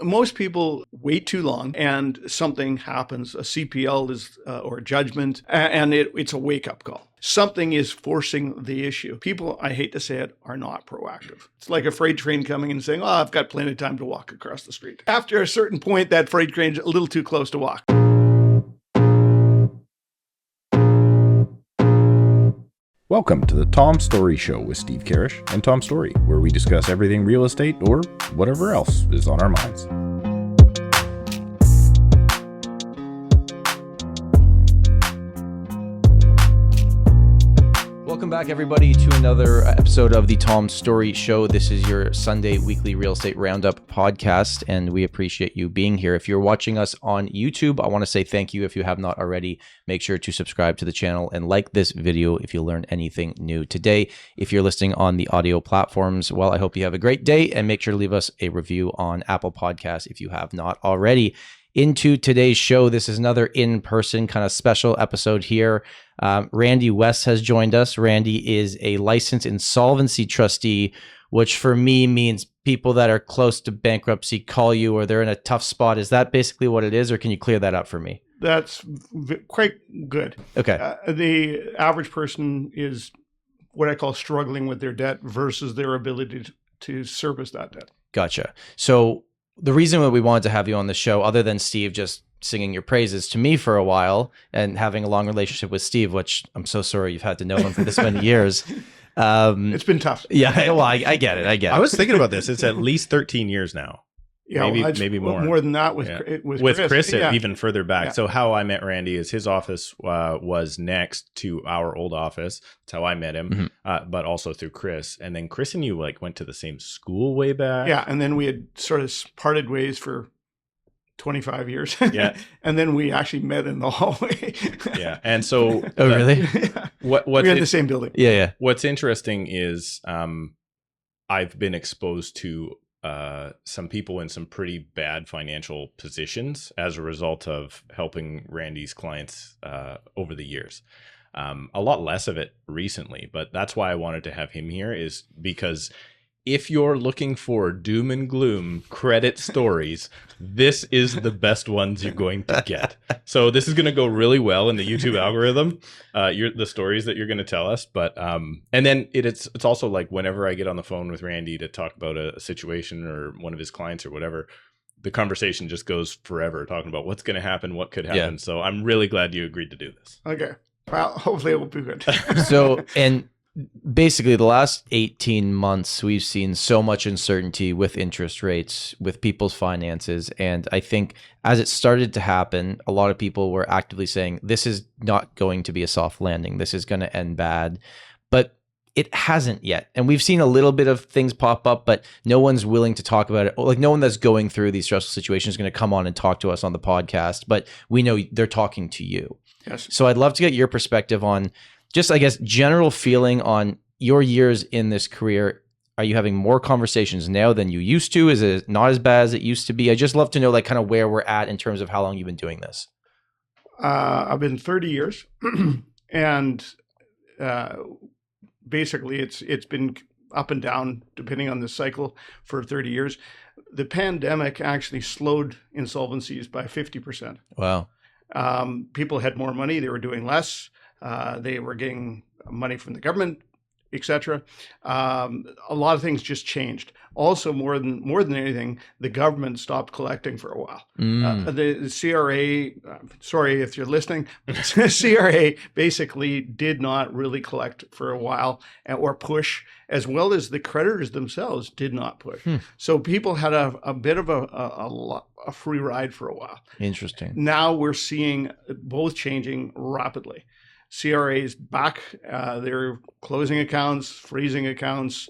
most people wait too long and something happens, a CPL is or a judgment, and it's a wake-up call. Something is forcing the issue. People, I hate to say it, are not proactive. It's like a freight train coming and saying, oh, I've got plenty of time to walk across the street. After a certain point, that freight train's a little too close to walk. Welcome to the Tom Storey Show with Steve Karrasch and Tom Storey, where we discuss everything real estate or whatever else is on our minds. Welcome back, everybody, to another episode of the Tom Storey Show. This is your Sunday weekly real estate roundup podcast, and we appreciate you being here. If you're watching us on YouTube, I want to say thank you. If you have not already, make sure to subscribe to the channel and like this video if you learned anything new today. If you're listening on the audio platforms, well, I hope you have a great day, and make sure to leave us a review on Apple Podcasts if you have not already. Into today's show, this is another in-person kind of special episode here. Randy West has joined us. Randy is a licensed insolvency trustee, which for me means people that are close to bankruptcy call you or they're in a tough spot. Is that basically what it is, or can you clear that up for me? That's quite good. Okay. The average person is what I call struggling with their debt versus their ability to service that debt. Gotcha. So the reason that we wanted to have you on the show, other than Steve just singing your praises to me for a while and having a long relationship with Steve, which I'm so sorry you've had to know him for this many years. It's been tough. Yeah, well, I get it. I was thinking about this. It's at least 13 years now. Yeah, maybe more. More than that with Chris yeah. even further back. Yeah. So how I met Randy is his office was next to our old office. That's how I met him, but also through Chris. And then Chris and you went to the same school way back. Yeah, and then we had sort of parted ways for 25 years. Yeah. And then we actually met in the hallway. Yeah. And so Oh, really? Yeah. What's We're in the same building. Yeah. What's interesting is I've been exposed to some people in some pretty bad financial positions as a result of helping Randy's clients over the years. A lot less of it recently, but that's why I wanted to have him here, is because if you're looking for doom and gloom credit stories, this is the best ones you're going to get. So this is going to go really well in the YouTube algorithm, the stories that you're going to tell us. But and then it's also like whenever I get on the phone with Randy to talk about a situation or one of his clients or whatever, the conversation just goes forever talking about what's going to happen, what could happen. Yeah. So I'm really glad you agreed to do this. Okay. Well, hopefully it will be good. So, and basically the last 18 months, we've seen so much uncertainty with interest rates, with people's finances. And I think as it started to happen, a lot of people were actively saying, this is not going to be a soft landing. This is going to end bad. But it hasn't yet. And we've seen a little bit of things pop up, but no one's willing to talk about it. Like no one that's going through these stressful situations is going to come on and talk to us on the podcast, but we know they're talking to you. Yes. So I'd love to get your perspective on just, I guess, general feeling on your years in this career. Are you having more conversations now than you used to? Is it not as bad as it used to be? I just love to know like kind of where we're at in terms of how long you've been doing this. I've been 30 years and basically it's been up and down depending on the cycle for 30 years. The pandemic actually slowed insolvencies by 50%. Wow. People had more money. They were doing less. They were getting money from the government, etc. A lot of things just changed. Also, more than anything, the government stopped collecting for a while. The CRA, sorry if you're listening, but the CRA basically did not really collect for a while or push, as well as the creditors themselves did not push. So people had a bit of a free ride for a while. Interesting. Now we're seeing both changing rapidly. CRA's back, they're closing accounts, freezing accounts.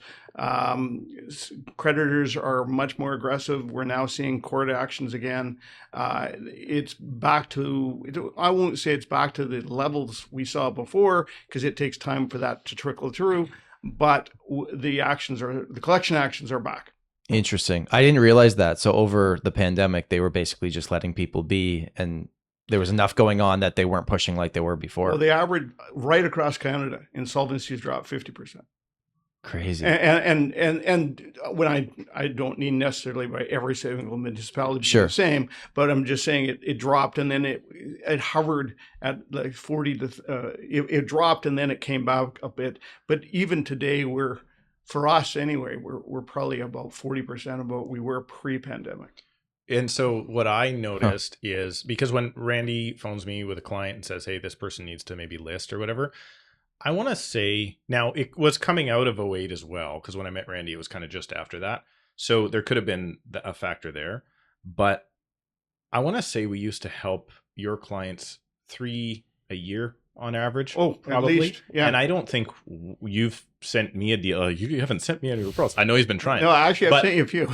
Creditors are much more aggressive. We're now seeing court actions again. It's back to, I won't say it's back to the levels we saw before, because it takes time for that to trickle through, but the collection actions are back. Interesting. I didn't realize that. So over the pandemic, they were basically just letting people be, and there was enough going on that they weren't pushing like they were before. Well, the average right across Canada, insolvencies dropped 50%. Crazy. And when I don't need necessarily by every single municipality being Sure. the same, but I'm just saying it dropped, and then it hovered at like 40 to it dropped, and then it came back a bit. But even today, for us anyway, we're probably about 40% of what we were pre-pandemic. And so what I noticed is, because when Randy phones me with a client and says, hey, this person needs to maybe list or whatever, I want to say, now it was coming out of 08 as well, because when I met Randy, it was kind of just after that. So there could have been a factor there. But I want to say we used to help your clients 3 a year on average. Oh, probably. at least, yeah. And I don't think you've sent me a deal. You haven't sent me any referrals. I know he's been trying. No, actually, I've sent you a few.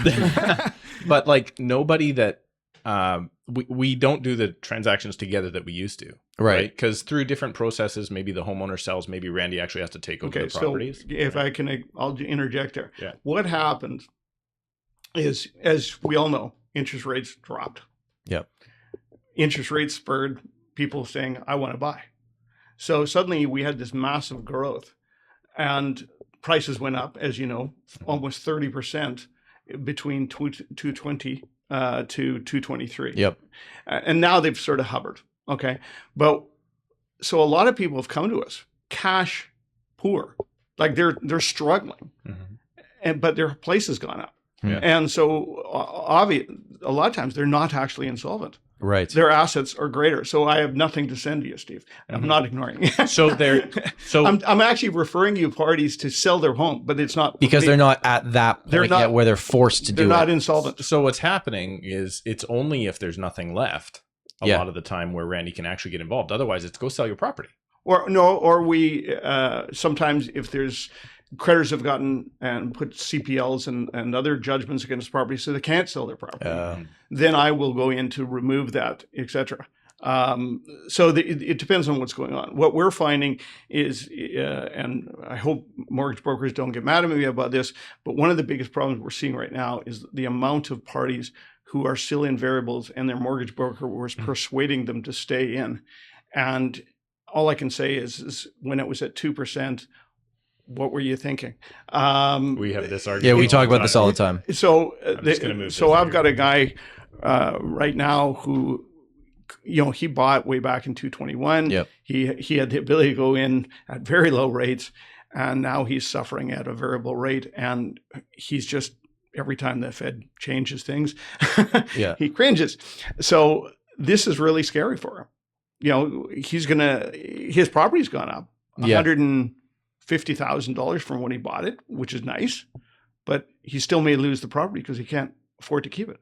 But like nobody that we don't do the transactions together that we used to, right? Because through different processes, maybe the homeowner sells, maybe Randy actually has to take over the properties. So if I can, I'll interject there. Yeah. What happened is, as we all know, interest rates dropped. Yep. Interest rates spurred people saying, I want to buy. So suddenly we had this massive growth, and prices went up, as you know, almost 30% between 220 to 223. Yep. And now they've sort of hovered. Okay. But so a lot of people have come to us cash poor, like they're struggling, but their place has gone up. Yeah. And so a lot of times they're not actually insolvent. Right. Their assets are greater. So I have nothing to send to you, Steve. I'm not ignoring you. So I'm actually referring you parties to sell their home, but it's not because they're not at that point yet where they're forced to do it. They're not insolvent. So what's happening is it's only if there's nothing left a lot of the time where Randy can actually get involved. Otherwise, it's go sell your property. Or we sometimes if there's creditors have gotten and put CPLs and other judgments against property, so they can't sell their property. Then I will go in to remove that, etc. So it depends on what's going on. What we're finding is, and I hope mortgage brokers don't get mad at me about this, but one of the biggest problems we're seeing right now is the amount of parties who are still in variables and their mortgage broker was persuading them to stay in. And all I can say is when it was at 2%, what were you thinking? We have this argument. Yeah, we talk about this all the time. So, I've got a guy right now who, he bought way back in 2021. Yep. He had the ability to go in at very low rates, and now he's suffering at a variable rate, and he's just every time the Fed changes things, he cringes. So this is really scary for him. His property's gone up $150,000 from when he bought it, which is nice, but he still may lose the property because he can't afford to keep it.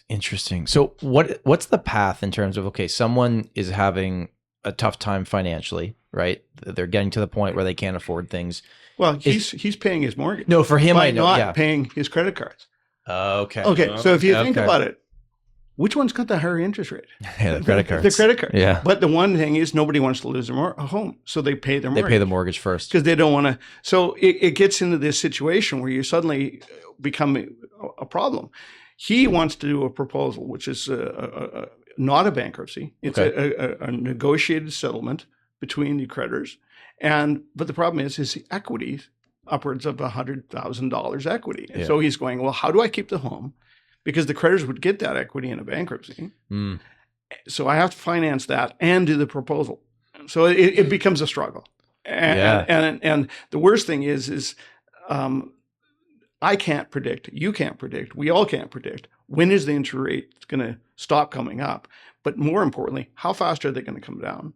Interesting. So what's the path in terms of, okay, someone is having a tough time financially, right? They're getting to the point where they can't afford things. Well, he's paying his mortgage. No, for him, I know. Not paying his credit cards. Okay. Okay. So if you think about it, which one's got the higher interest rate? Yeah, the credit cards. The credit card. Yeah. But the one thing is nobody wants to lose their home, so they pay their mortgage. They pay the mortgage first because they don't want to. So it gets into this situation where you suddenly become a problem. He wants to do a proposal, which is not a bankruptcy. It's a negotiated settlement between the creditors. But the problem is his equity, upwards of $100,000 equity. And so he's going, well, how do I keep the home? Because the creditors would get that equity in a bankruptcy. So I have to finance that and do the proposal. So it becomes a struggle. And the worst thing is I can't predict, you can't predict, we all can't predict when is the interest rate going to stop coming up. But more importantly, how fast are they going to come down?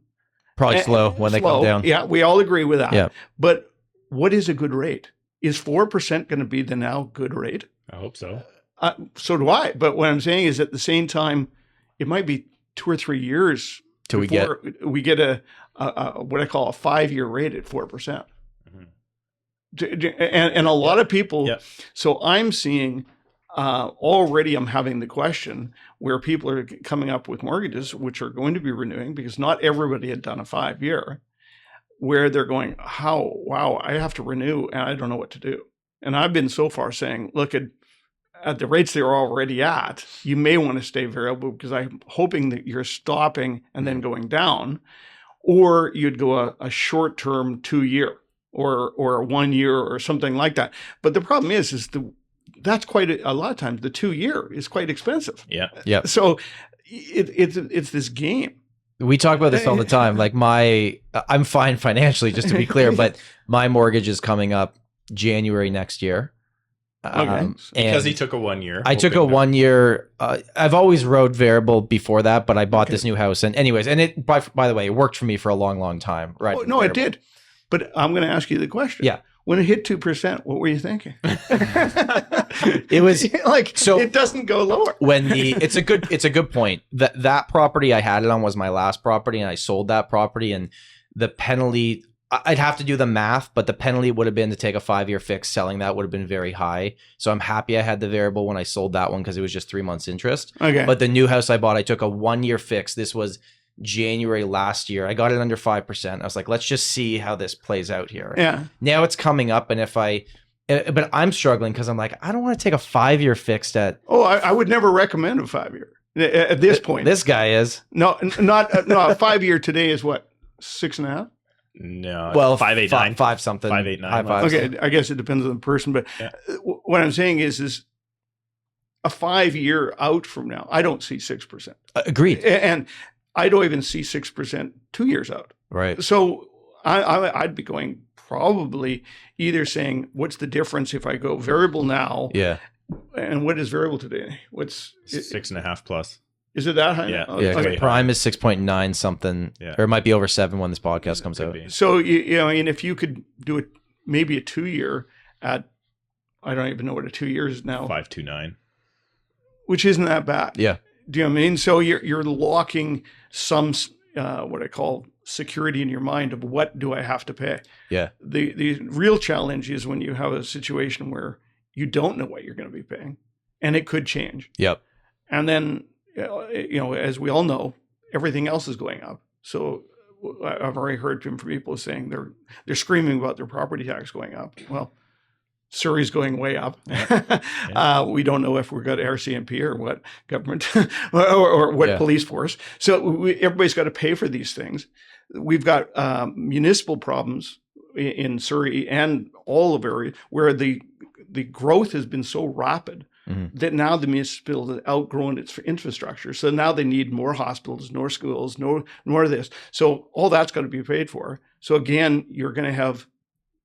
Probably slow when they come down. Yeah, we all agree with that. Yeah. But what is a good rate? Is 4% going to be the now good rate? I hope so. So do I. But what I'm saying is at the same time, it might be 2 or 3 years till we get a what I call a 5-year rate at 4%. And a lot of people. Yep. So I'm seeing already. I'm having the question where people are coming up with mortgages which are going to be renewing because not everybody had done a 5-year. Where they're going, wow, I have to renew and I don't know what to do. And I've been so far saying, look at the rates they're already at, you may want to stay variable because I'm hoping that you're stopping and then going down, or you'd go a short-term 2-year. or 1 year or something like that. But the problem is that's quite a lot of times the 2 year is quite expensive. Yeah. Yeah. So it's this game. We talk about this all the time. Like I'm fine financially, just to be clear, but my mortgage is coming up January next year. Okay. Because he took a 1 year. I took a 1 year. I've always rode variable before that, but I bought this new house. And anyways, and it, by the way, it worked for me for a long, long time. Right. Oh, no, it did. But I'm going to ask you the question. Yeah. When it hit 2%, what were you thinking? It was like, so it doesn't go lower. It's a good point. That property I had it on was my last property, and I sold that property, and the penalty, I'd have to do the math, but the penalty would have been to take a 5-year fix. Selling that would have been very high. So I'm happy I had the variable when I sold that one because it was just 3 months interest. Okay. But the new house I bought, I took a 1-year fix. This was January last year. I got it under 5%. I was like, let's just see how this plays out here. Yeah. Now it's coming up, and but I'm struggling because I'm like, I don't want to take a 5-year fixed at. Oh, I would never recommend a 5-year at this point. This guy is. No, no, a 5-year today is what, 6.5? No. Well, 589. five something. 589. High five. Okay, I guess it depends on the person, but what I'm saying is a 5-year out from now, I don't see 6%. Agreed. And I don't even see 6% 2 years out. Right. So I'd be going probably either saying, what's the difference if I go variable now? Yeah. And what is variable today? What's 6.5 plus. Is it that high? Yeah. Oh, Yeah. okay. Prime is 6.9 something, or it might be over 7 when this podcast comes out. So, you know, and if you could do it, maybe a 2 year at, I don't even know what a 2 years is now. 529. Which isn't that bad. Yeah. Do you know what I mean? So you're locking some, what I call security in your mind of what do I have to pay? Yeah. The real challenge is when you have a situation where you don't know what you're going to be paying and it could change. Yep. And then, you know, as we all know, everything else is going up. So I've already heard from people saying they're screaming about their property tax going up. Well, Surrey's going way up. We don't know if we've got RCMP or what government or what police force. So everybody's got to pay for these things. We've got municipal problems in Surrey and all of areas where the growth has been so rapid that now the municipality has outgrown its infrastructure. So now they need more hospitals, more schools, more of this. So all that's got to be paid for. So again, you're going to have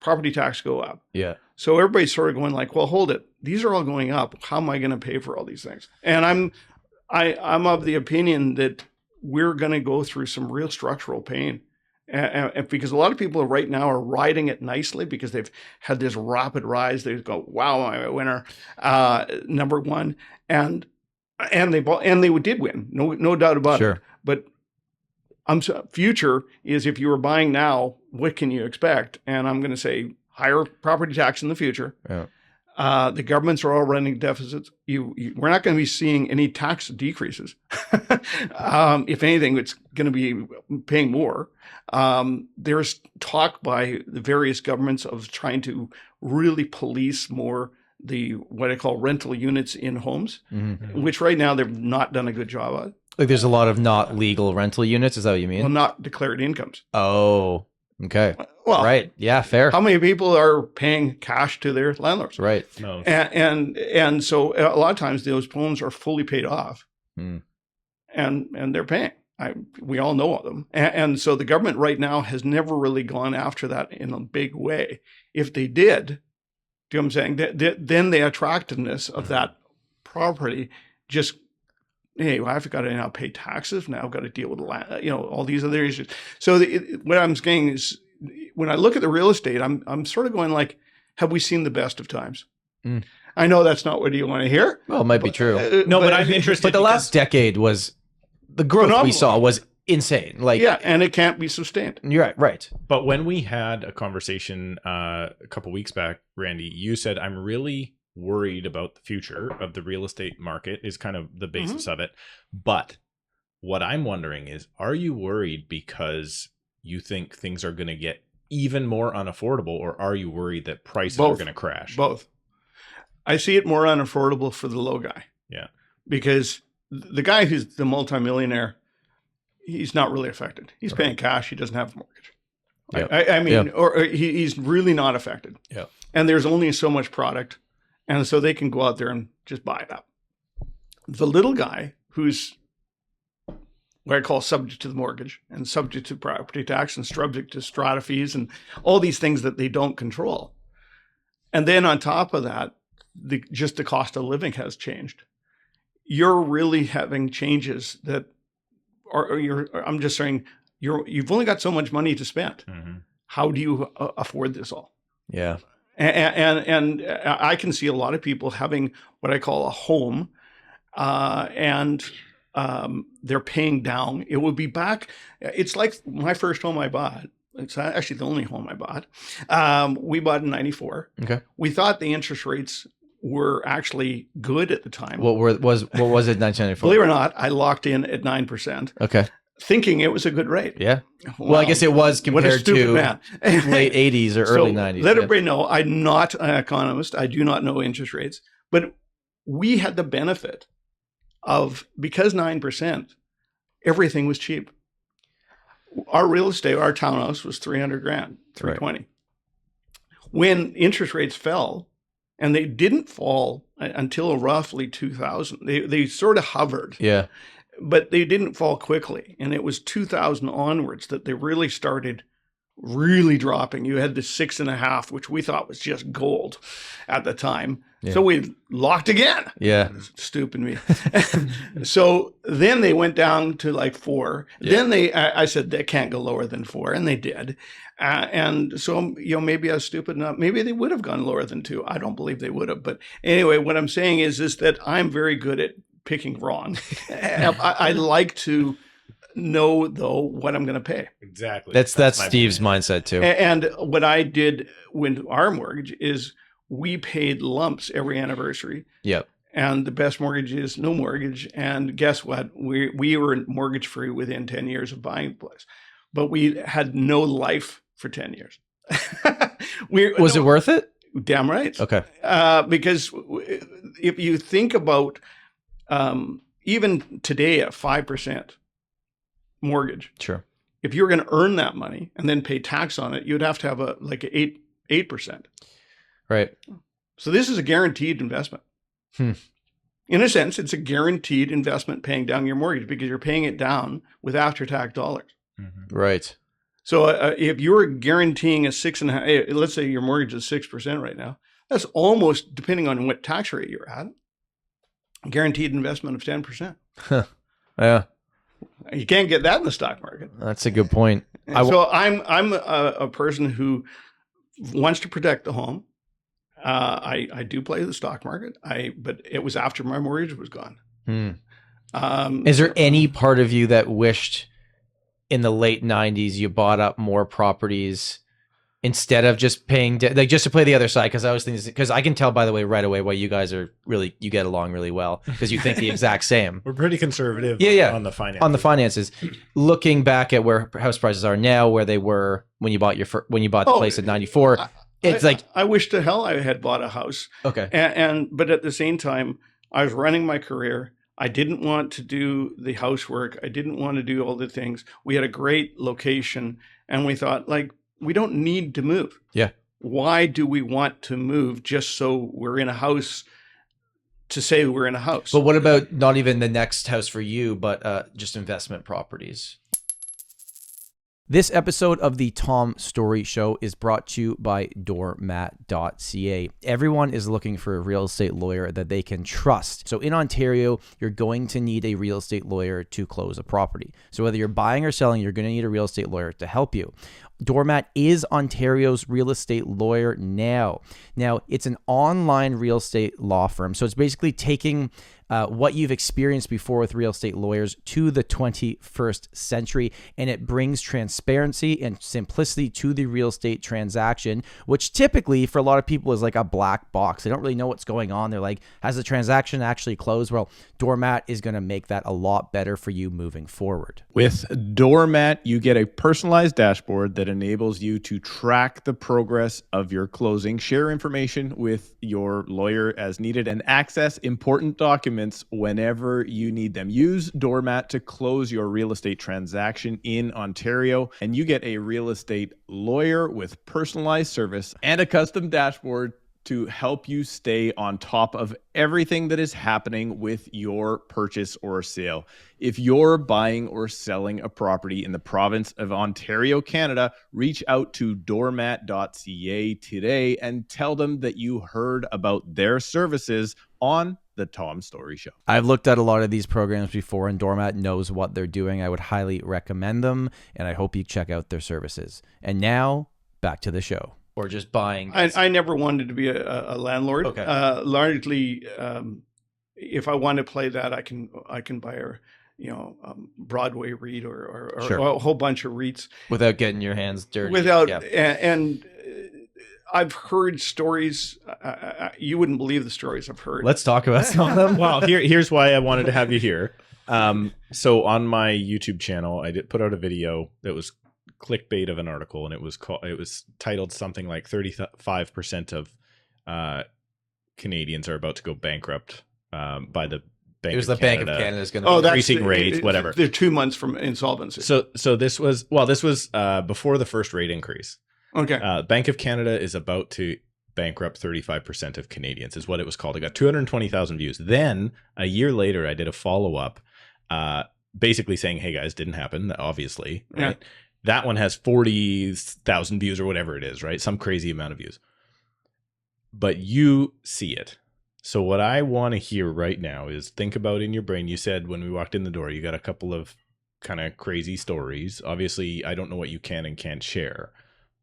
property tax go up. Yeah. So everybody's sort of going like, well, hold it. These are all going up. How am I going to pay for all these things? And I'm of the opinion that we're going to go through some real structural pain. And because a lot of people right now are riding it nicely because they've had this rapid rise. They go, wow, I'm a winner, number one. And they did win. No doubt about it. But future is if you were buying now, what can you expect? And I'm going to say higher property tax in the future. Yeah. The governments are all running deficits. We're not going to be seeing any tax decreases. If anything, it's going to be paying more. There's talk by the various governments of trying to really police more what I call rental units in homes, which right now they've not done a good job of. Like there's a lot of not legal rental units. Is that what you mean? Well, not declared incomes. Oh, okay. Well, right. Yeah, fair. How many people are paying cash to their landlords? Right. No. And so a lot of times those homes are fully paid off, and they're paying. We all know of them. And so the government right now has never really gone after that in a big way. If they did, do you know what I'm saying? Then the attractiveness of that property just, hey, well, I've got to now pay taxes. Now I've got to deal with all these other issues. So what I'm saying is, when I look at the real estate, I'm sort of going like, have we seen the best of times? I know that's not what you want to hear. Well, it might be true. But I'm interested. But the last decade was the growth phenomenal. We saw was insane. Like, yeah, and it can't be sustained. You're right. Right. But when we had a conversation a couple weeks back, Randy, you said, I'm really worried about the future of the real estate market is kind of the basis of it. But what I'm wondering is, are you worried because you think things are going to get even more unaffordable, or are you worried that prices are going to crash? Both. I see it more unaffordable for the low guy. Yeah. Because the guy who's the multimillionaire, he's not really affected. He's paying cash. He doesn't have a mortgage. Yep. I mean, Yep. or he's really not affected. Yeah. And there's only so much product. And so they can go out there and just buy it up. The little guy who's what I call subject to the mortgage and subject to property tax and subject to strata fees and all these things that they don't control. And then on top of that, just the cost of living has changed. You're really having changes that I'm just saying, you've only got so much money to spend. Mm-hmm. How do you afford this all? Yeah. And I can see a lot of people having what I call a home, and they're paying down. It would be back. It's like my first home I bought. It's actually the only home I bought. We bought in 94. Okay. We thought the interest rates were actually good at the time. What was it in 1994? Believe it or not, I locked in at 9%. Okay. Thinking it was a good rate. Yeah. Well, I guess it was compared to late 80s or early 90s. Let everybody know, I'm not an economist. I do not know interest rates. But we had the benefit of, because 9%, everything was cheap. Our real estate, our townhouse was $300,000, $320,000. Right. When interest rates fell, and they didn't fall until roughly 2000, they sort of hovered. Yeah. But they didn't fall quickly. And it was 2000 onwards that they really started really dropping. You had the 6.5, which we thought was just gold at the time. Yeah. So we locked again. Yeah. Stupid me. So then they went down to like 4. Yeah. Then I said, they can't go lower than 4. And they did. And so, maybe I was stupid enough. Maybe they would have gone lower than 2. I don't believe they would have. But anyway, what I'm saying is that I'm very good at picking wrong. I like to know, though, what I'm going to pay. Exactly. That's Steve's mindset too. And what I did with our mortgage is we paid lumps every anniversary. Yep. And the best mortgage is no mortgage. And guess what? We were mortgage free within 10 years of buying the place, but we had no life for 10 years. Was it worth it? Damn right. Okay. Because if you think about even today at 5% mortgage, sure, if you're going to earn that money and then pay tax on it, you'd have to have a 8%. Right. So this is a guaranteed investment. In a sense, it's a guaranteed investment paying down your mortgage because you're paying it down with after-tax dollars. Mm-hmm. Right. So if you're guaranteeing a 6.5, let's say your mortgage is 6% right now, that's almost, depending on what tax rate you're at, a guaranteed investment of 10%. Yeah. You can't get that in the stock market. That's a good point. So I'm a person who wants to protect the home. I do play the stock market. But it was after my mortgage was gone. Is there any part of you that wished in the late 90s you bought up more properties instead of just paying just to play the other side? Because I was thinking, because I can tell, by the way, right away why you guys are really, you get along really well because you think the exact same. We're pretty conservative. On the finances. On the finances, looking back at where house prices are now, where they were when you bought the place in 94. I wish to hell I had bought a house. Okay. But at the same time, I was running my career. I didn't want to do the housework. I didn't want to do all the things. We had a great location, and we thought, we don't need to move. Yeah. Why do we want to move just so we're in a house to say we're in a house? But what about not even the next house for you, but just investment properties? This episode of the Tom Storey Show is brought to you by doormat.ca. Everyone is looking for a real estate lawyer that they can trust. So in Ontario, you're going to need a real estate lawyer to close a property. So whether you're buying or selling, you're going to need a real estate lawyer to help you. Doormat is Ontario's real estate lawyer now. Now, it's an online real estate law firm. So it's basically taking what you've experienced before with real estate lawyers to the 21st century, and it brings transparency and simplicity to the real estate transaction, which typically for a lot of people is like a black box. They don't really know what's going on. They're like, has the transaction actually closed? Well, Doormat is going to make that a lot better for you moving forward. With Doormat, you get a personalized dashboard that enables you to track the progress of your closing, share information with your lawyer as needed, and access important documents documents whenever you need them. Use Doormat to close your real estate transaction in Ontario, and you get a real estate lawyer with personalized service and a custom dashboard to help you stay on top of everything that is happening with your purchase or sale. If you're buying or selling a property in the province of Ontario, Canada, reach out to doormat.ca today and tell them that you heard about their services on the Tom Storey Show. I've looked at a lot of these programs before, and Doormat knows what they're doing. I would highly recommend them, and I hope you check out their services. And now, back to the show. Or just buying. I never wanted to be a landlord. Okay. Largely, if I want to play that, I can buy a Broadway REIT or Sure. a whole bunch of REITs Without getting your hands dirty. And I've heard stories. You wouldn't believe the stories I've heard. Let's talk about some of them. Well, here's why I wanted to have you here. So on my YouTube channel, I did put out a video that was clickbait of an article, and it was titled something like 35% of Canadians are about to go bankrupt by the Bank. It was of the Canada. Bank of Canada is going to increasing rates, whatever. They're 2 months from insolvency. So this was before the first rate increase. Okay. Bank of Canada is about to bankrupt 35% of Canadians, is what it was called. It got 220,000 views. Then a year later, I did a follow up, basically saying, "Hey guys, didn't happen, obviously." Right. Yeah. That one has 40,000 views or whatever it is, right? Some crazy amount of views. But you see it. So what I want to hear right now is, think about in your brain, you said when we walked in the door, you got a couple of kind of crazy stories. Obviously, I don't know what you can and can't share.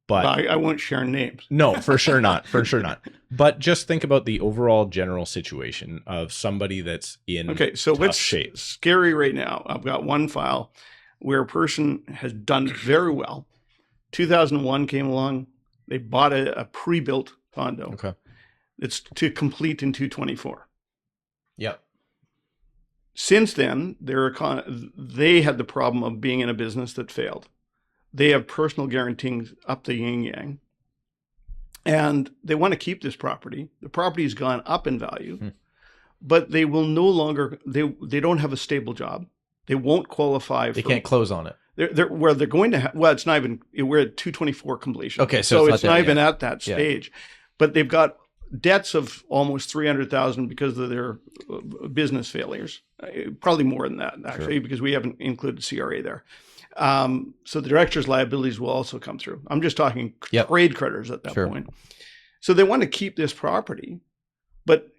But I won't share names. No, for sure not. For sure not. But just think about the overall general situation of somebody that's in tough shape. Scary right now. I've got one file where a person has done very well. 2001 came along. They bought a pre-built condo. Okay. It's to complete in 224. Yep. Since then, they had the problem of being in a business that failed. They have personal guarantees up the yin-yang. And they want to keep this property. The property's gone up in value, but they will no longer, they don't have a stable job. They won't qualify. They can't close on it. They're going to have, well, it's not even, we're at 224 completion. Okay, so it's not even at that stage. But they've got debts of almost 300,000 because of their business failures. Probably more than that, actually, because we haven't included CRA there. So the director's liabilities will also come through. I'm just talking trade creditors at that point. So they want to keep this property, but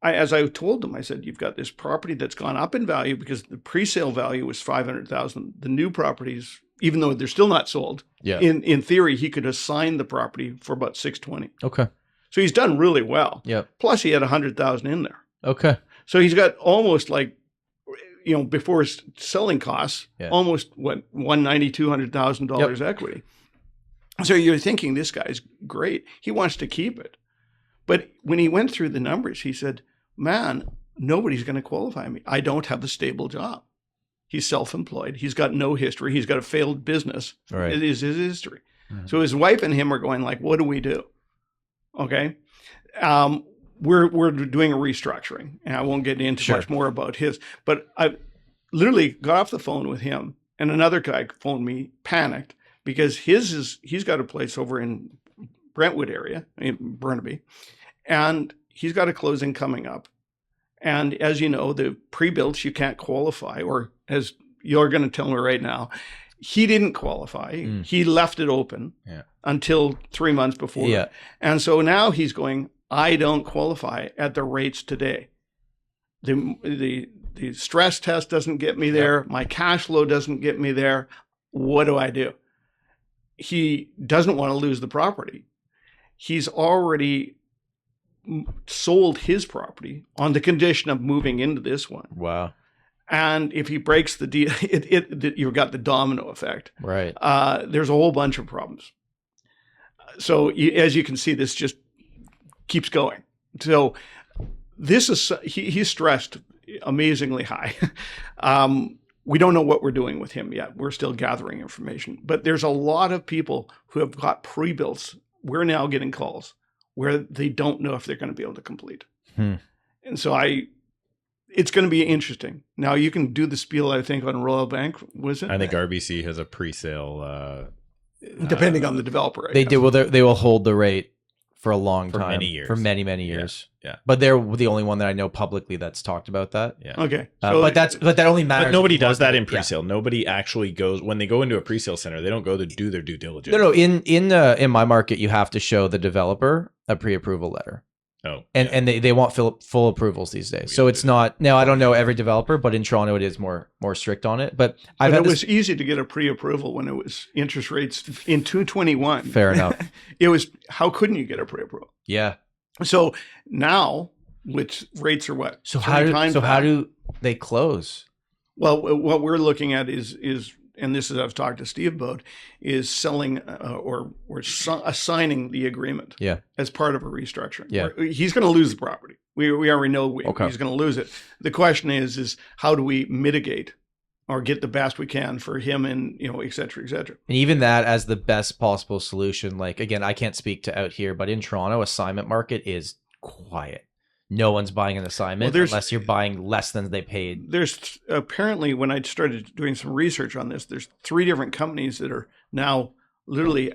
as I told them, I said, you've got this property that's gone up in value because the pre-sale value was 500,000. The new properties, even though they're still not sold, in theory, he could assign the property for about 620. Okay. So he's done really well. Yep. Plus he had 100,000 in there. Okay. So he's got almost like, before selling costs, almost $190,000, $200,000 equity. So you're thinking this guy's great. He wants to keep it. But when he went through the numbers, he said, man, nobody's going to qualify me. I don't have a stable job. He's self-employed. He's got no history. He's got a failed business. Right. It is his history. Mm-hmm. So his wife and him are going like, what do we do? Okay. We're doing a restructuring, and I won't get into much more about his, but I literally got off the phone with him, and another guy phoned me, panicked, because he's got a place over in Brentwood area, in Burnaby, and he's got a closing coming up. And as you know, the pre-builts, you can't qualify, or as you're going to tell me right now, he didn't qualify. He left it open until 3 months before. Yeah. And so now he's going, I don't qualify at the rates today. The stress test doesn't get me there. My cash flow doesn't get me there. What do I do? He doesn't want to lose the property. He's already sold his property on the condition of moving into this one. Wow. And if he breaks the deal, you've got the domino effect. Right. There's a whole bunch of problems. So as you can see, this just keeps going. So this is, he's stressed amazingly high. We don't know what we're doing with him yet. We're still gathering information. But there's a lot of people who have got pre-builts. We're now getting calls where they don't know if they're going to be able to complete. And so it's going to be interesting. Now you can do the spiel, I think, on Royal Bank, was it? I think RBC has a pre-sale. Depending on the developer. I They guess. do. Well, they will hold the rate for a long For time. many years. For many, many years. Yeah. But they're the only one that I know publicly that's talked about that. Yeah. Okay. But that only matters. But nobody if you does want that to- in pre-sale. Nobody actually goes when they go into a pre-sale center. They don't go to do their due diligence. No. In my market, you have to show the developer a pre-approval letter. Oh, And they want full approvals these days. So it's not now. I don't know every developer, but in Toronto it is more strict on it. But I've But had it was easy to get a pre-approval when it was interest rates in 221. fair enough. It was, how couldn't you get a pre-approval? Yeah. So now, which rates are what? So Three times how that. do they close? Well, what we're looking at is, and this is I've talked to Steve about, is selling or assigning the agreement Yeah. as part of a restructuring. Yeah. He's going to lose the property. We already know Okay. he's going to lose it. The question is how do we mitigate or get the best we can for him and, et cetera, et cetera. And even that as the best possible solution. Like, again, I can't speak to out here, but in Toronto, assignment market is quiet. No one's buying an assignment unless you're buying less than they paid. There's apparently, when I started doing some research on this, there's 3 different companies that are now literally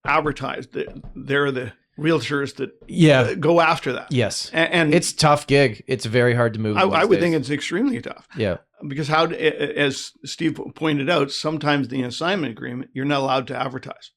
advertised. They're the realtors that go after that. Yes. And It's a tough gig. It's very hard to move. I would think it's extremely tough. Yeah. Because as Steve pointed out, sometimes the assignment agreement, you're not allowed to advertise.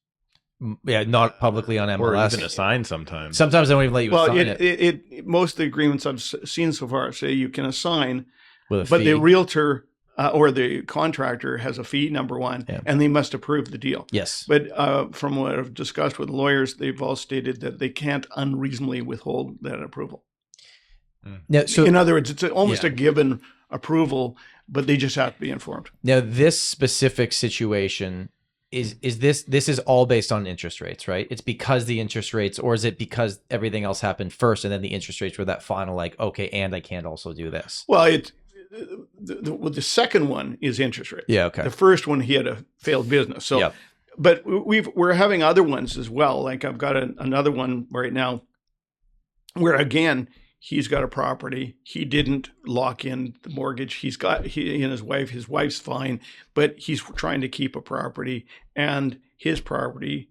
Yeah, not publicly on MLS. or even assign sometimes. Sometimes they don't even let you Well, assign it most of the agreements I've seen so far say you can assign, with a but fee. the realtor or the contractor has a fee, number one, and they must approve the deal. Yes. But from what I've discussed with lawyers, they've all stated that they can't unreasonably withhold that approval. Now, so In other words, it's almost a given approval, but they just have to be informed. now this specific situation is this is all based on interest rates, right? It's because the interest rates, or is it because everything else happened first and then the interest rates were that final, like, okay, and I can't also do this? Well, the second one is interest rates. Yeah, okay. The first one, he had a failed business. So, Yep. but we're having other ones as well. Like I've got another one right now where, again, he's got a property. He didn't lock in the mortgage. He and his wife's fine, but he's trying to keep a property, and his property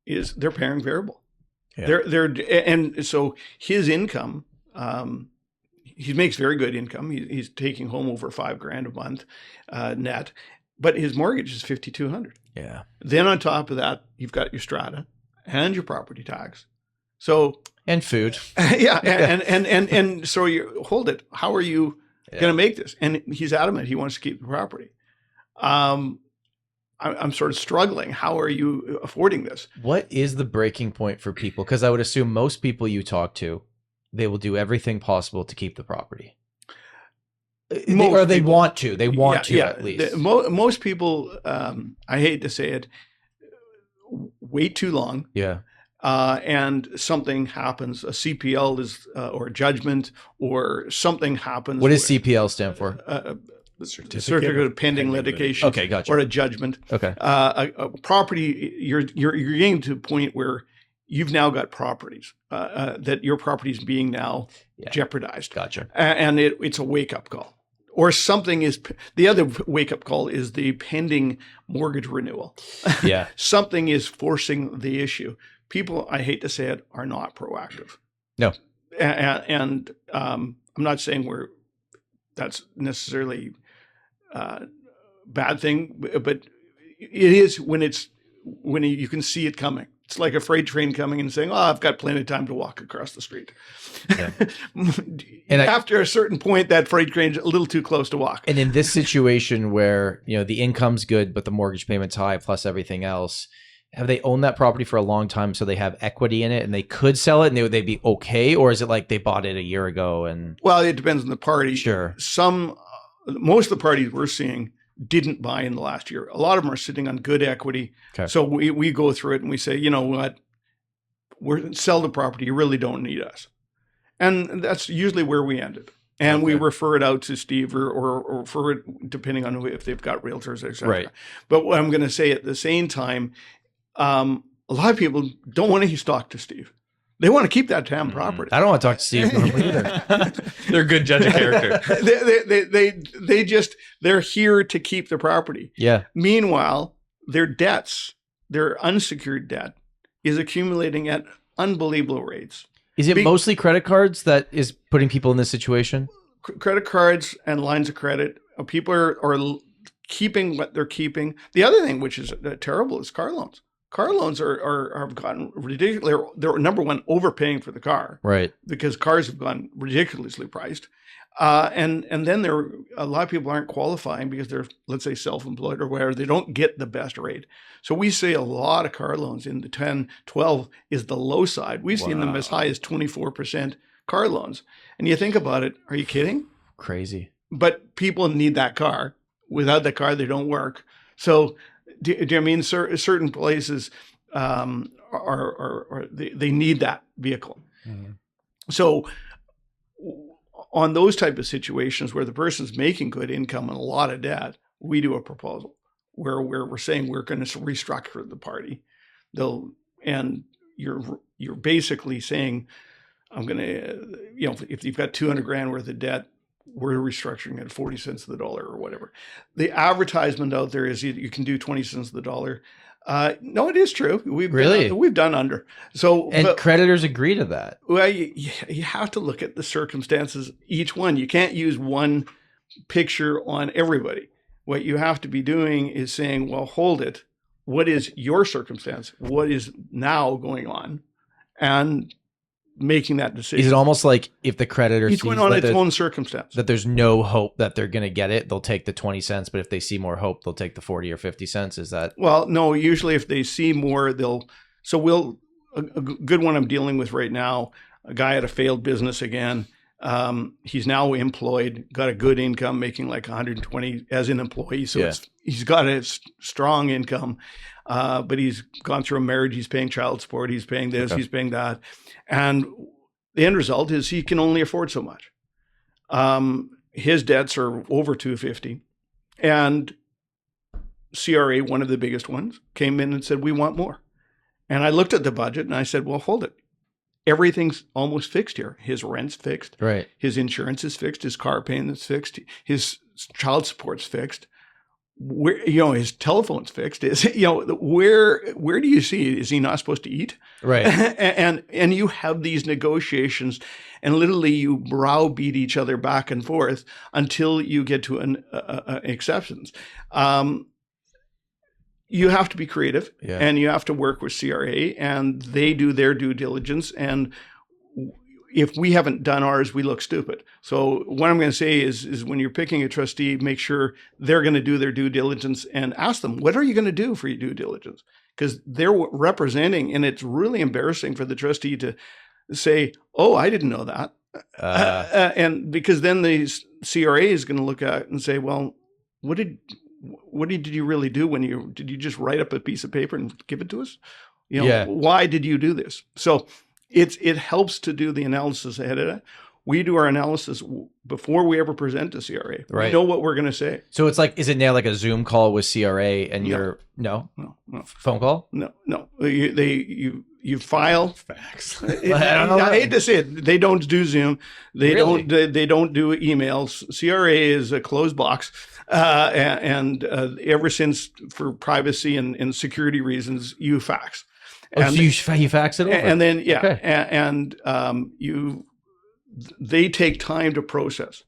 they're paying variable. Yeah. And so his income, he makes very good income. He's taking home over $5,000 a month net, but his mortgage is $5,200. Yeah. Then on top of that, you've got your strata and your property tax. So And food. yeah, and so you hold it. How are you going to make this? And he's adamant he wants to keep the property. I'm sort of struggling. How are you affording this? What is the breaking point for people? Because I would assume most people you talk to, they will do everything possible to keep the property. Or they want to. They want to at least. Most people, I hate to say it, wait too long. Yeah. And something happens, a CPL is, or a judgment, or something happens. What does CPL stand for? Certificate of pending litigation. Okay, gotcha. Or a judgment. Okay. A property, you're getting to a point where you've now got properties, that your property is being now jeopardized. Gotcha. And it's a wake-up call. Or something is, the other wake-up call is the pending mortgage renewal. Yeah. Something is forcing the issue. People, I hate to say it, are not proactive. No. And I'm not saying that's necessarily a bad thing, but it is when you can see it coming. It's like a freight train coming and saying, "Oh, I've got plenty of time to walk across the street." Yeah. And after a certain point, that freight train's a little too close to walk. And in this situation where, the income's good, but the mortgage payment's high plus everything else, have they owned that property for a long time so they have equity in it and they could sell it and they'd be okay? Or is it like they bought it a year ago and... Well, it depends on the party. Sure. Most of the parties we're seeing didn't buy in the last year. A lot of them are sitting on good equity. Okay. So we go through it and we say, you know what, sell the property. You really don't need us. And that's usually where we ended. And we refer it out to Steve or refer it, depending on if they've got realtors, et cetera. Right. But what I'm going to say at the same time, a lot of people don't want to talk to Steve. They want to keep that damn property. I don't want to talk to Steve normally either. They're a good judge of character. They're here to keep the property. Yeah. Meanwhile, their debts, their unsecured debt, is accumulating at unbelievable rates. Is it mostly credit cards that is putting people in this situation? Credit cards and lines of credit. People are keeping what they're keeping. The other thing, which is terrible, is car loans. Car loans have gotten ridiculous. They're number one, overpaying for the car, right? Because cars have gone ridiculously priced, and then a lot of people aren't qualifying because they're, let's say, self-employed or whatever. They don't get the best rate. So we see a lot of car loans in the 10, 12 is the low side. We've seen them as high as 24% car loans. And you think about it, are you kidding? Crazy. But people need that car. Without that car, they don't work. So. Do you mean certain places they need that vehicle? Mm-hmm. So on those type of situations where the person's making good income and a lot of debt, we do a proposal where we're saying we're going to restructure the party. And you're basically saying, I'm going to, if you've got 200 grand worth of debt, we're restructuring at 40 cents of the dollar or whatever. The advertisement out there is you can do 20 cents of the dollar. No, it is true. We've done under. But creditors agree to that. Well, you have to look at the circumstances, each one. You can't use one picture on everybody. What you have to be doing is saying, well, hold it. What is your circumstance? What is now going on? And making that decision. Is it almost like if the creditor each sees one on its own circumstance, that there's no hope that they're going to get it, they'll take the 20 cents, but if they see more hope, they'll take the 40 or 50 cents? Is that? Well, no, usually if they see more, a good one I'm dealing with right now, a guy had a failed business again. He's now employed, got a good income, making like 120 as an employee. So he's got a strong income, but he's gone through a marriage. He's paying child support. He's paying this, he's paying that. And the end result is he can only afford so much. His debts are over 250, and CRA, one of the biggest ones, came in and said, we want more. And I looked at the budget and I said, well, hold it. Everything's almost fixed here. His rent's fixed. Right. His insurance is fixed. His car payment's fixed. His child support's fixed. His telephone's fixed. Where do you see? Is he not supposed to eat? Right. and you have these negotiations, and literally you browbeat each other back and forth until you get to an acceptance. You have to be creative, and you have to work with CRA, and they do their due diligence. And if we haven't done ours, we look stupid. So what I'm going to say is when you're picking a trustee, make sure they're going to do their due diligence and ask them, what are you going to do for your due diligence? Because they're representing, and it's really embarrassing for the trustee to say, oh, I didn't know that. And because then the CRA is going to look at it and say, well, what did you really do did you just write up a piece of paper and give it to us? Why did you do this? So it helps to do the analysis ahead of that. We do our analysis before we ever present to CRA. Right. We know what we're going to say. So it's like, is it now like a Zoom call with CRA and no phone call? No. You file fax. I hate to say it. They don't do Zoom. They don't do emails. CRA is a closed box. And ever since, for privacy and security reasons, you fax. So you fax it over? And then, they take time to process.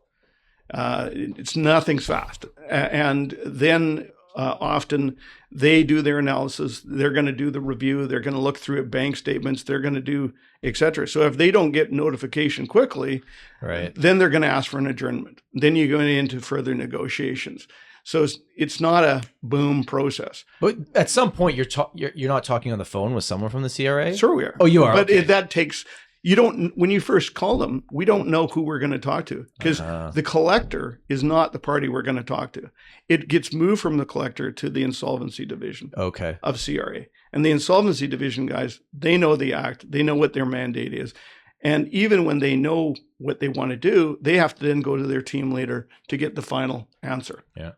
It's nothing's fast. And then often they do their analysis. They're going to do the review. They're going to look through bank statements. They're going to do et cetera. So if they don't get notification quickly, then they're going to ask for an adjournment. Then you go into further negotiations. So it's not a boom process. But at some point, you're not talking on the phone with someone from the CRA? Sure we are. Oh, you are? But that takes... when you first call them, we don't know who we're going to talk to, because the collector is not the party we're going to talk to. It gets moved from the collector to the insolvency division of CRA. And the insolvency division guys, they know the act. They know what their mandate is. And even when they know what they want to do, they have to then go to their team leader to get the final answer. Yeah.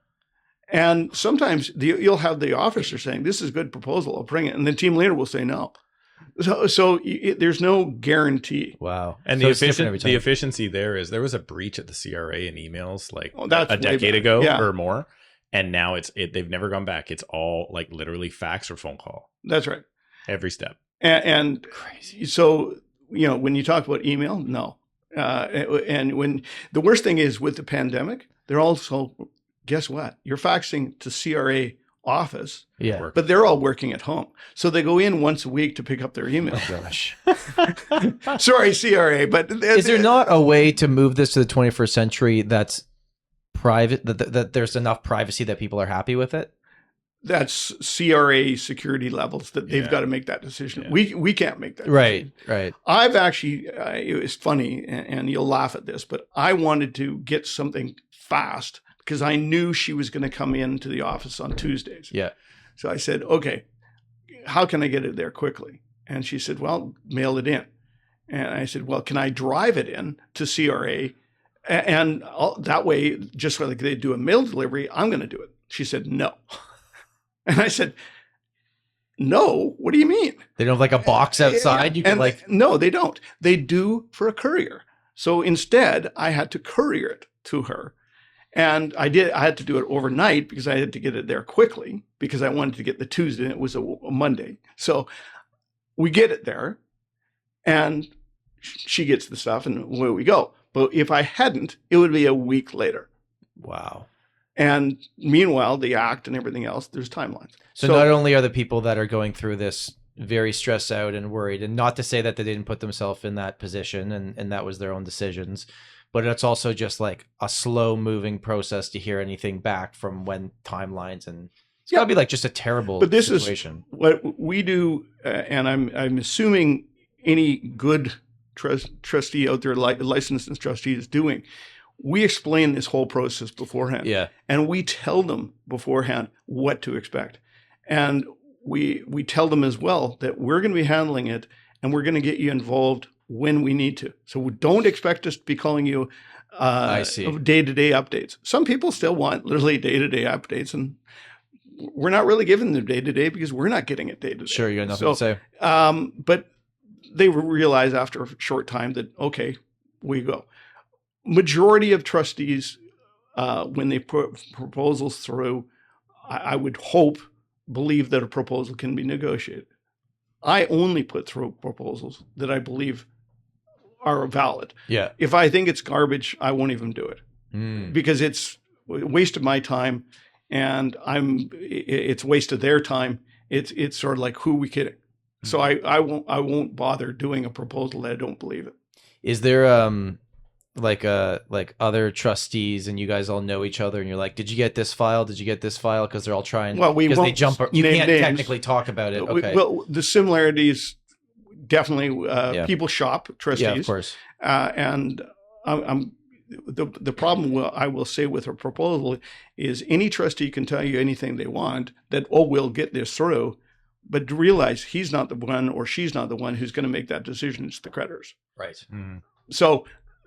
And sometimes you'll have the officer saying, this is a good proposal, I'll bring it. And the team leader will say no. There's no guarantee. Wow. And So the it's different every time. efficiency there is there was a breach at the CRA in emails like That's a way decade back. ago Yeah. or more. And now they've never gone back. It's all like literally fax or phone call That's right. every step. And Crazy. so, when you talk about email, no. And when the worst thing is with the pandemic, they're also, guess what? You're faxing to CRA office, Yeah. Work. but they're all working at home. So they go in once a week to pick up their email. Gosh. Sorry, CRA, but Is there not a way to move this to the 21st century that's private, that there's enough privacy that people are happy with it? that's CRA security levels that they've Yeah. got to make that decision. Yeah. We can't make that Right, decision. right. I've actually, it was funny, and you'll laugh at this, but I wanted to get something fast because I knew she was going to come into the office on Tuesdays. Yeah. So I said, okay, how can I get it there quickly? And she said, well, mail it in. And I said, well, can I drive it in to CRA? And that way, just like they do a mail delivery, I'm going to do it. She said, no. And I said, no, what do you mean? They don't have like a box outside. You can And like, no, they don't. They do for a courier. So instead, I had to courier it to her. And I had to do it overnight because I had to get it there quickly because I wanted to get the Tuesday and it was a Monday. So we get it there and she gets the stuff and away we go. But if I hadn't, it would be a week later. wow. And meanwhile, the act and everything else, there's timelines. So not only are the people that are going through this very stressed out and worried, and not to say that they didn't put themselves in that position and that was their own decisions, but it's also just like a slow moving process to hear anything back from when timelines, and it's gotta be like just a terrible But this situation. is what we do, and I'm assuming any good trustee out there, licensed trustee, is doing. We explain this whole process beforehand. Yeah. And we tell them beforehand what to expect. And we tell them as well that we're going to be handling it and we're going to get you involved when we need to. So don't expect us to be calling you I see. day-to-day updates. Some people still want literally day-to-day updates, and we're not really giving them day-to-day because we're not getting it day-to-day. Sure, you got nothing to say. But they realize after a short time that, okay, we go. Majority of trustees, when they put proposals through, I would believe that a proposal can be negotiated. I only put through proposals that I believe are valid. Yeah. If I think it's garbage, I won't even do it Mm. because it's a waste of my time, and it's waste of their time. It's sort of like, who are we kidding? So I won't bother doing a proposal that I don't believe in. Is there like other trustees and you guys all know each other and you're like, did you get this file? Did you get this file? Because they're all trying. Well, we because they won't jump. You name can't names. technically talk about it. Okay. Well, the similarities definitely. People shop trustees. Yeah, of course. And the problem I will say with a proposal is any trustee can tell you anything they want that, we'll get this through, but to realize he's not the one or she's not the one who's going to make that decision. It's the creditors. Right. So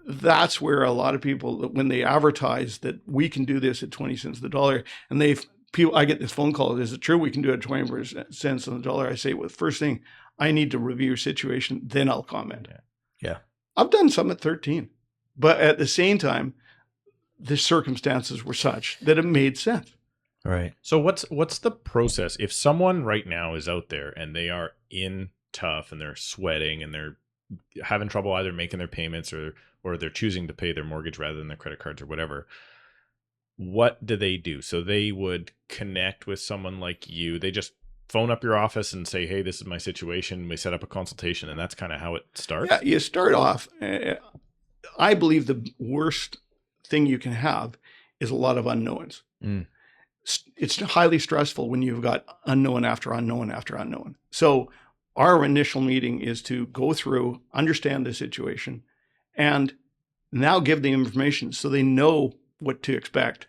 that's where a lot of people, when they advertise that we can do this at 20 cents on the dollar, and I get this phone call, is it true we can do it at 20 cents on the dollar? I say, well, first thing, I need to review your situation, then I'll comment. Yeah. I've done some at 13, but at the same time, the circumstances were such that it made sense. Right. So what's the process if someone right now is out there and they are in tough and they're sweating and they're having trouble either making their payments or they're choosing to pay their mortgage rather than their credit cards or whatever? What do they do? So they would connect with someone like you. They just phone up your office and say, hey, this is my situation. We set up a consultation, and that's kind of how it starts. Yeah, you start off. I believe the worst thing you can have is a lot of unknowns. Mm. It's highly stressful when you've got unknown after unknown after unknown. So our initial meeting is to go through, understand the situation, and now give the information so they know what to expect.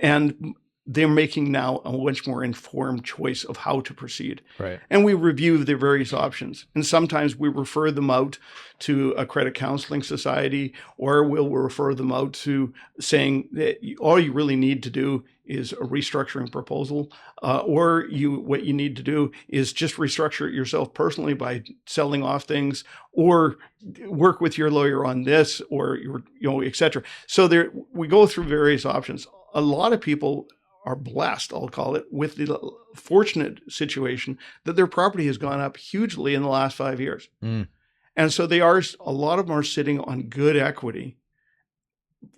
And they're making now a much more informed choice of how to proceed. Right. And we review their various options. And sometimes we refer them out to a credit counseling society, or we'll refer them out to saying that all you really need to do is a restructuring proposal, or what you need to do is just restructure it yourself personally by selling off things, or work with your lawyer on this, or et cetera. So we go through various options. A lot of people are blessed, I'll call it, with the fortunate situation that their property has gone up hugely in the last 5 years. And so a lot of them are sitting on good equity.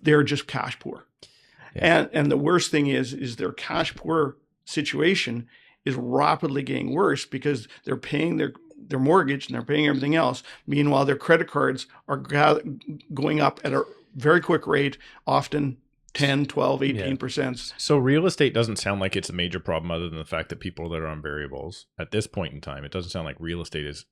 They're just cash poor. Yeah. And the worst thing is their cash poor situation is rapidly getting worse because they're paying their mortgage and they're paying everything else. Meanwhile, their credit cards are going up at a very quick rate, often 10, 12, 18%. Yeah. So real estate doesn't sound like it's a major problem other than the fact that people that are on variables at this point in time, it doesn't sound like real estate is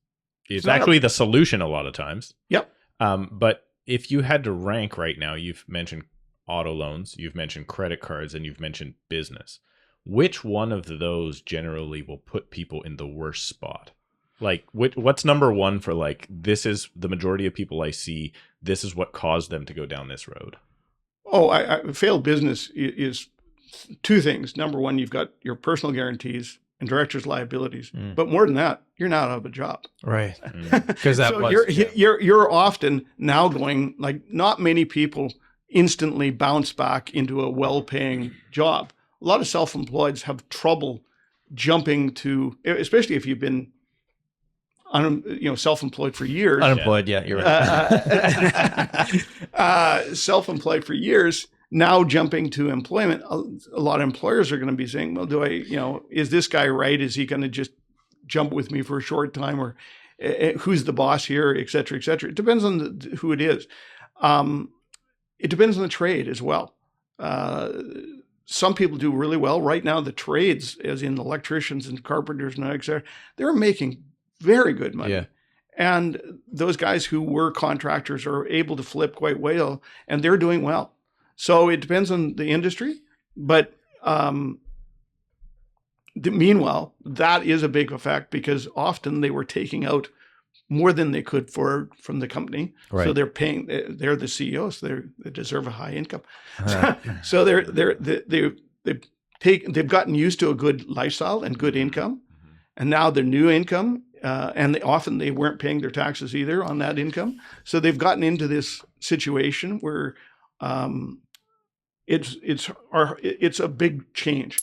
actually the solution a lot of times. Yep. But if you had to rank right now, you've mentioned auto loans, you've mentioned credit cards, and you've mentioned business. Which one of those generally will put people in the worst spot? Like, what's number one for like, this is the majority of people I see, this is what caused them to go down this road? Oh, failed business is two things. Number one, you've got your personal guarantees and director's liabilities. But more than that, you're not out of a job. Right. Because you're often now going, like, not many people instantly bounce back into a well-paying job. A lot of self-employeds have trouble jumping to, especially if you've been self-employed for years. Unemployed, yeah, you're right. Self-employed for years, now jumping to employment. A lot of employers are going to be saying, well, is this guy right? Is he going to just jump with me for a short time, or who's the boss here, et cetera, et cetera. It depends on who it is. It depends on the trade as well. Some people do really well. Right now, the trades, as in electricians and carpenters and et cetera, they're making very good money. Yeah. And those guys who were contractors are able to flip quite well, and they're doing well. So it depends on the industry. But meanwhile, that is a big effect because often they were taking out more than they could from the company. Right. So they're paying, they're the CEOs, so they deserve a high income. So they've gotten used to a good lifestyle and good income. And now their new income, and they weren't paying their taxes either on that income. So they've gotten into this situation where it's a big change.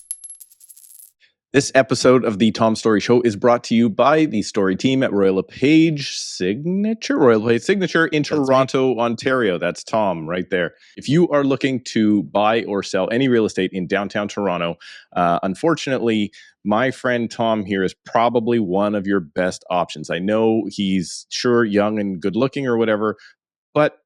This episode of the Tom Storey Show is brought to you by the Storey team at LePage Signature in Toronto, Ontario. That's Tom right there. If you are looking to buy or sell any real estate in downtown Toronto, unfortunately, my friend Tom here is probably one of your best options. I know he's young and good looking or whatever, but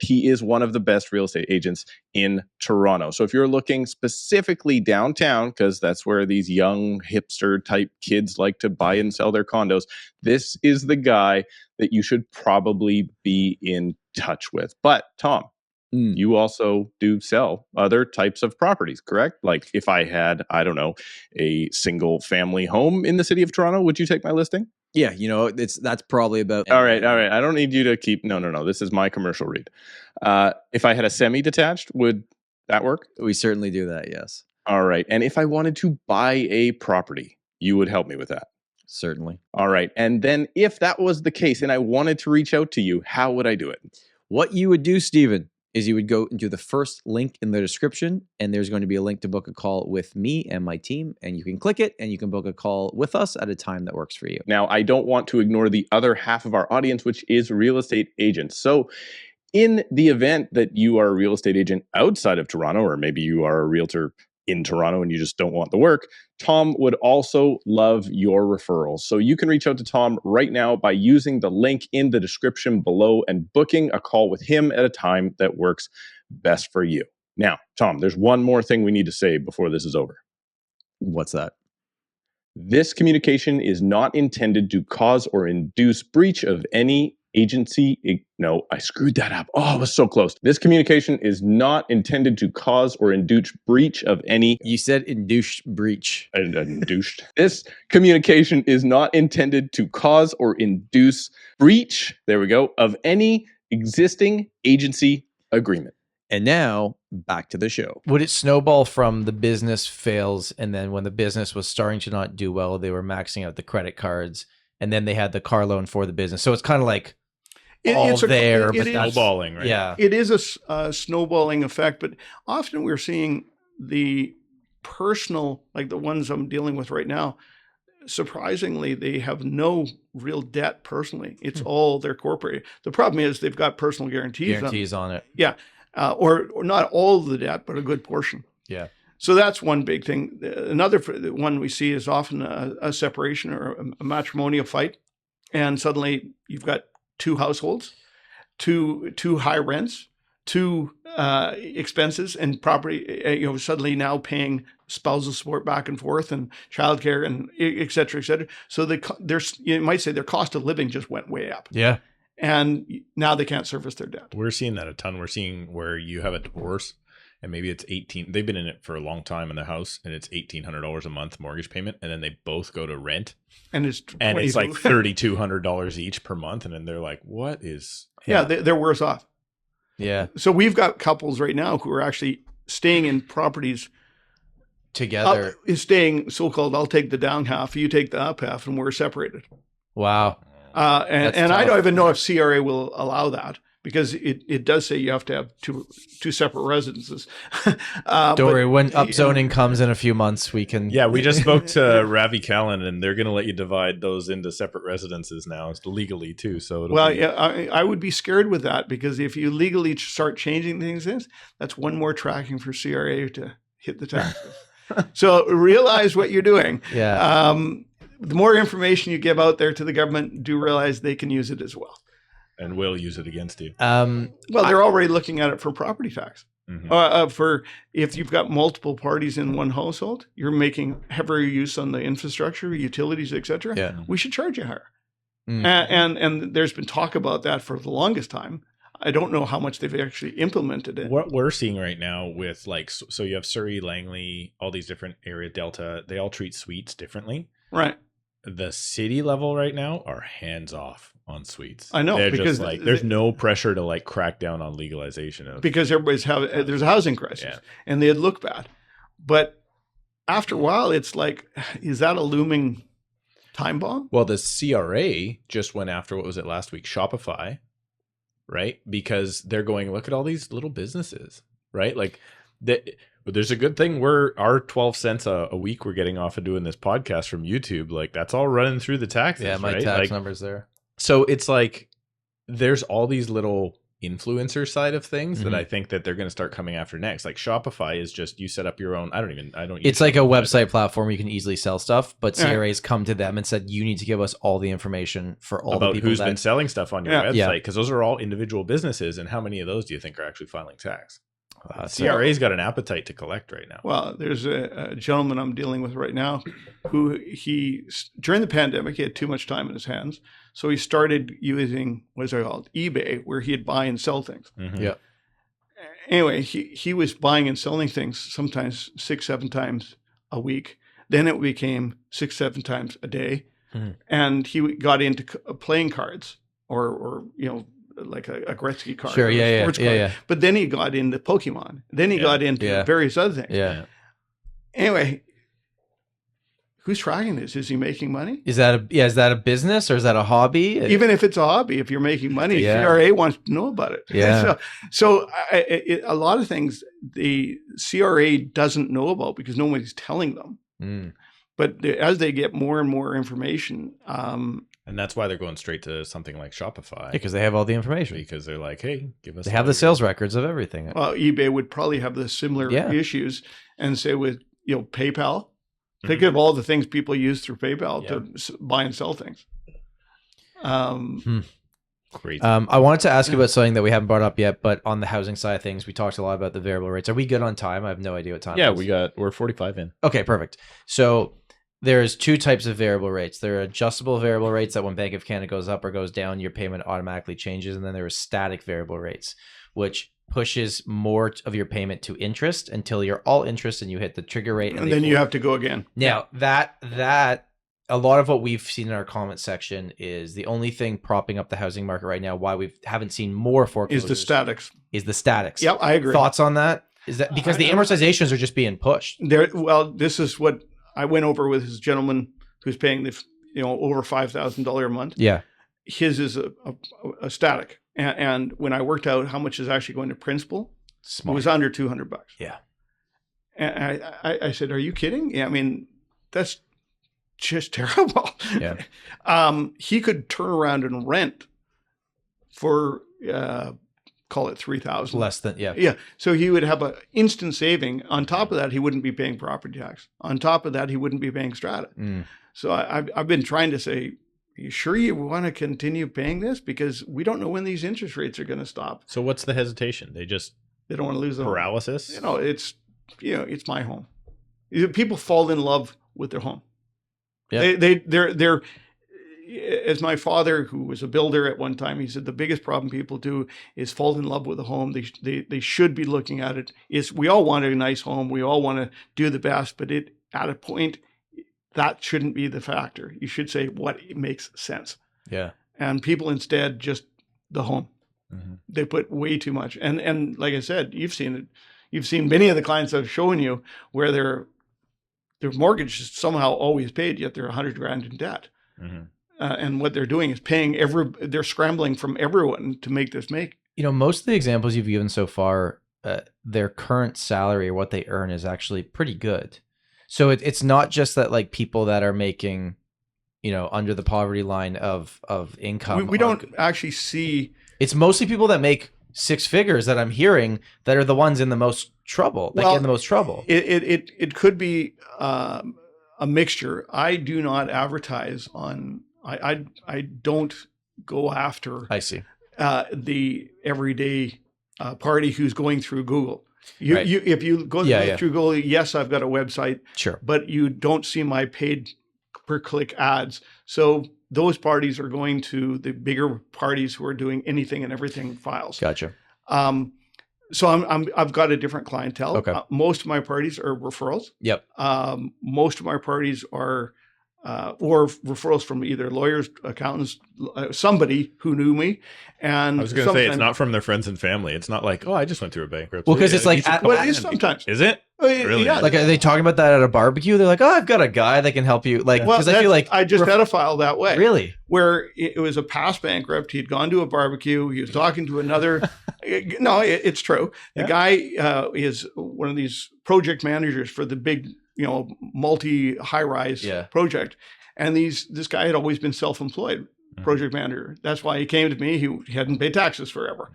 he is one of the best real estate agents in Toronto. So if you're looking specifically downtown, because that's where these young hipster type kids like to buy and sell their condos, this is the guy that you should probably be in touch with. But Tom, you also do sell other types of properties, correct? Like if I had, I don't know, a single family home in the city of Toronto, would you take my listing? Yeah, that's probably about. All right. I don't need you to keep. No. This is my commercial read. If I had a semi-detached, would that work? We certainly do that. Yes. All right. And if I wanted to buy a property, you would help me with that. Certainly. All right. And then if that was the case, and I wanted to reach out to you, how would I do it? What you would do, Stephen, is you would go into the first link in the description, and there's going to be a link to book a call with me and my team, and you can click it, and you can book a call with us at a time that works for you. Now, I don't want to ignore the other half of our audience, which is real estate agents. So in the event that you are a real estate agent outside of Toronto, or maybe you are a realtor in Toronto and you just don't want the work, Tom would also love your referrals. So you can reach out to Tom right now by using the link in the description below and booking a call with him at a time that works best for you. Now, Tom, there's one more thing we need to say before this is over. What's that? This communication is not intended to cause or induce breach of any agency. No, I screwed that up. Oh, I was so close. This communication is not intended to cause or induce breach of any. You said induced breach. Induced. This communication is not intended to cause or induce breach, there we go, of any existing agency agreement. And now back to the show. Would it snowball from the business fails, and then when the business was starting to not do well, they were maxing out the credit cards, and then they had the car loan for the business. So it's kind of like it's snowballing, right? Yeah. It is a snowballing effect, but often we're seeing the personal, like the ones I'm dealing with right now, surprisingly, they have no real debt personally. It's all their corporate. The problem is they've got personal guarantees on it. Yeah. Or not all of the debt, but a good portion. Yeah. So that's one big thing. Another one we see is often a separation or a matrimonial fight. And suddenly you've got two households, two high rents, two expenses and property, suddenly now paying spousal support back and forth and childcare and et cetera, et cetera. So you might say their cost of living just went way up. Yeah. And now they can't service their debt. We're seeing that a ton. We're seeing where you have a divorce and maybe it's 18. They've been in it for a long time in the house and it's $1,800 a month mortgage payment. And then they both go to rent and it's like $3,200 each per month. And then they're like, what is? Yeah. They're worse off. Yeah. So we've got couples right now who are actually staying in properties together. Staying so-called, I'll take the down half, you take the up half, and we're separated. Wow. And I don't even know if CRA will allow that because it does say you have to have two separate residences. Don't worry, when upzoning comes in a few months, we can. Yeah, we just spoke to Ravi Callan, and they're going to let you divide those into separate residences now, legally too. So, I would be scared with that because if you legally start changing things, that's one more tracking for CRA to hit the taxes. So realize what you're doing. Yeah. The more information you give out there to the government, do realize they can use it as well. And will use it against you. Well, they're already looking at it for property tax. Mm-hmm. For if you've got multiple parties in one household, you're making heavier use on the infrastructure, utilities, etc. Yeah. We should charge you higher. Mm. And there's been talk about that for the longest time. I don't know how much they've actually implemented it. What we're seeing right now with so you have Surrey, Langley, all these different area, Delta, they all treat suites differently. Right. The city level right now are hands off on suites. I know. They're because just there's no pressure to crack down on legalization. Because there's a housing crisis and they'd look bad. But after a while, it's like, is that a looming time bomb? Well, the CRA just went after, what was it last week? Shopify, right? Because they're going, look at all these little businesses, right? But there's a good thing our 12 cents a week we're getting off of doing this podcast from YouTube, that's all running through the taxes. Yeah, my right? tax number's there. So it's there's all these little influencer side of things that I think that they're going to start coming after next. Like Shopify is just you set up your own. It's like a website platform where you can easily sell stuff, but CRA's come to them and said you need to give us all the information for all about the people who's been selling stuff on your website, because those are all individual businesses, and how many of those do you think are actually filing tax? CRA's got an appetite to collect right now. Well, there's a gentleman I'm dealing with right now who during the pandemic, he had too much time in his hands. So he started using, eBay, where he'd buy and sell things. Mm-hmm. Yeah. Anyway, he was buying and selling things sometimes 6-7 times a week. Then it became 6-7 times a day. Mm-hmm. And he got into playing cards or like a Gretzky card. Sure, yeah. But then he got into Pokemon. Then he got into various other things. Yeah. Anyway, who's tracking this? Is he making money? Is that a business or is that a hobby? Even if it's a hobby, if you're making money, CRA wants to know about it. Yeah. So a lot of things the CRA doesn't know about because nobody's telling them. Mm. But as they get more and more information, and that's why they're going straight to something like Shopify. Because they have all the information. Because they're like, hey, give us. They have the sales records of everything. Well, eBay would probably have the similar issues, and say with PayPal. Think of all the things people use through PayPal to buy and sell things. Crazy. I wanted to ask you about something that we haven't brought up yet, but on the housing side of things, we talked a lot about the variable rates. Are we good on time? I have no idea what time. Yeah, we're 45 in. Okay, perfect. So there's two types of variable rates. There are adjustable variable rates that when Bank of Canada goes up or goes down, your payment automatically changes. And then there are static variable rates, which pushes more of your payment to interest until you're all interest and you hit the trigger rate. And then you have to go again. Now that a lot of what we've seen in our comment section is the only thing propping up the housing market right now. Why we haven't seen more foreclosures Is the statics. Is the statics. Yeah, I agree. Thoughts on that? Is that because the amortizations are just being pushed? Well, this is what I went over with this gentleman who's paying the over $5,000 a month. Yeah, his is a static, and when I worked out how much is actually going to principal, it was under $200. Yeah, and I said, "Are you kidding?" Yeah, I mean that's just terrible. Yeah, he could turn around and rent for call it $3,000 less than yeah. So he would have an instant saving. On top of that, he wouldn't be paying property tax. On top of that, he wouldn't be paying strata. So I've been trying to say, are you sure you want to continue paying this? Because we don't know when these interest rates are going to stop. So what's the hesitation? They don't want to lose the paralysis. Home. It's my home. People fall in love with their home. Yeah. They're as my father, who was a builder at one time, he said the biggest problem people do is fall in love with a home. They should be looking at it. We all want a nice home. We all want to do the best, but at a point that shouldn't be the factor. You should say what makes sense. Yeah. And people instead just the home. Mm-hmm. They put way too much. And like I said, you've seen it. You've seen many of the clients I've shown you where their mortgage is somehow always paid, yet they're $100,000 in debt. Mm-hmm. And what they're doing is they're scrambling from everyone to make this make. Most of the examples you've given so far, their current salary or what they earn is actually pretty good. So it's not just that like people that are making, under the poverty line of income. We don't actually see. It's mostly people that make six figures that I'm hearing that are the ones in the most trouble, in the most trouble. It could be a mixture. I do not advertise on. I don't go after. I see. The everyday party who's going through Google. Right. If you go through Google, yes, I've got a website. Sure. But you don't see my paid per click ads. So those parties are going to the bigger parties who are doing anything and everything files. Gotcha. So I've got a different clientele. Okay. Most of my parties are referrals. Yep. Most of my parties are or referrals from either lawyers, accountants, somebody who knew me. And I was going to say, it's not from their friends and family. It's not like, I just went through a bankruptcy. Well, because it's like, it's sometimes. Is it? Really? Yeah. Like, are they talking about that at a barbecue? They're like, I've got a guy that can help you. Like, because I feel like I just had a file that way. Really? Where it was a past bankrupt. He'd gone to a barbecue. He was talking to another. No, it's true. The guy is one of these project managers for the big, multi high-rise project. And this guy had always been self-employed project manager. That's why he came to me. He hadn't paid taxes forever.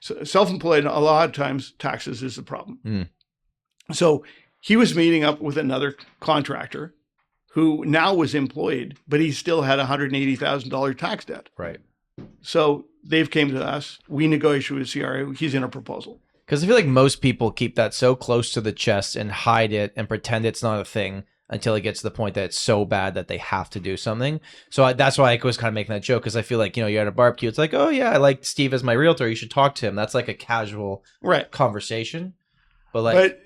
So self-employed, a lot of times taxes is the problem. So he was meeting up with another contractor who now was employed, but he still had $180,000 tax debt. Right. So they've came to us. We negotiated with CRA. He's in a proposal. Because I feel like most people keep that so close to the chest and hide it and pretend it's not a thing until it gets to the point that it's so bad that they have to do something. So that's why I was kind of making that joke, because I feel like, you're at a barbecue. It's like, oh, yeah, I like Steve as my realtor. You should talk to him. That's like a casual conversation. But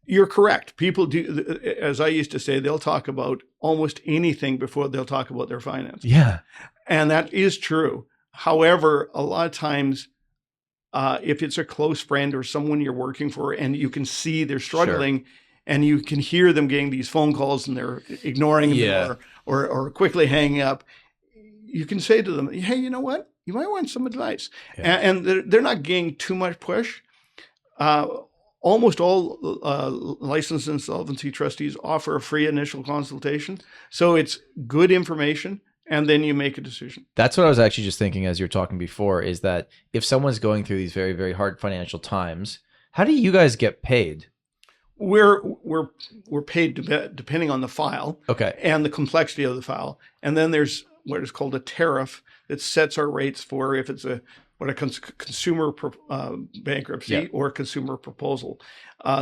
you're correct. People do, as I used to say, they'll talk about almost anything before they'll talk about their finance. Yeah. And that is true. However, a lot of times, if it's a close friend or someone you're working for and you can see they're struggling and you can hear them getting these phone calls and they're ignoring them or quickly hanging up, you can say to them, hey, you know what? You might want some advice. Yeah. And they're not getting too much push. Almost all licensed insolvency trustees offer a free initial consultation. So it's good information. And then you make a decision. That's what I was actually just thinking as you were talking before, is that if someone's going through these very, very hard financial times, how do you guys get paid? We're paid depending on the file and the complexity of the file. And then there's what is called a tariff that sets our rates for if it's a consumer bankruptcy or consumer proposal.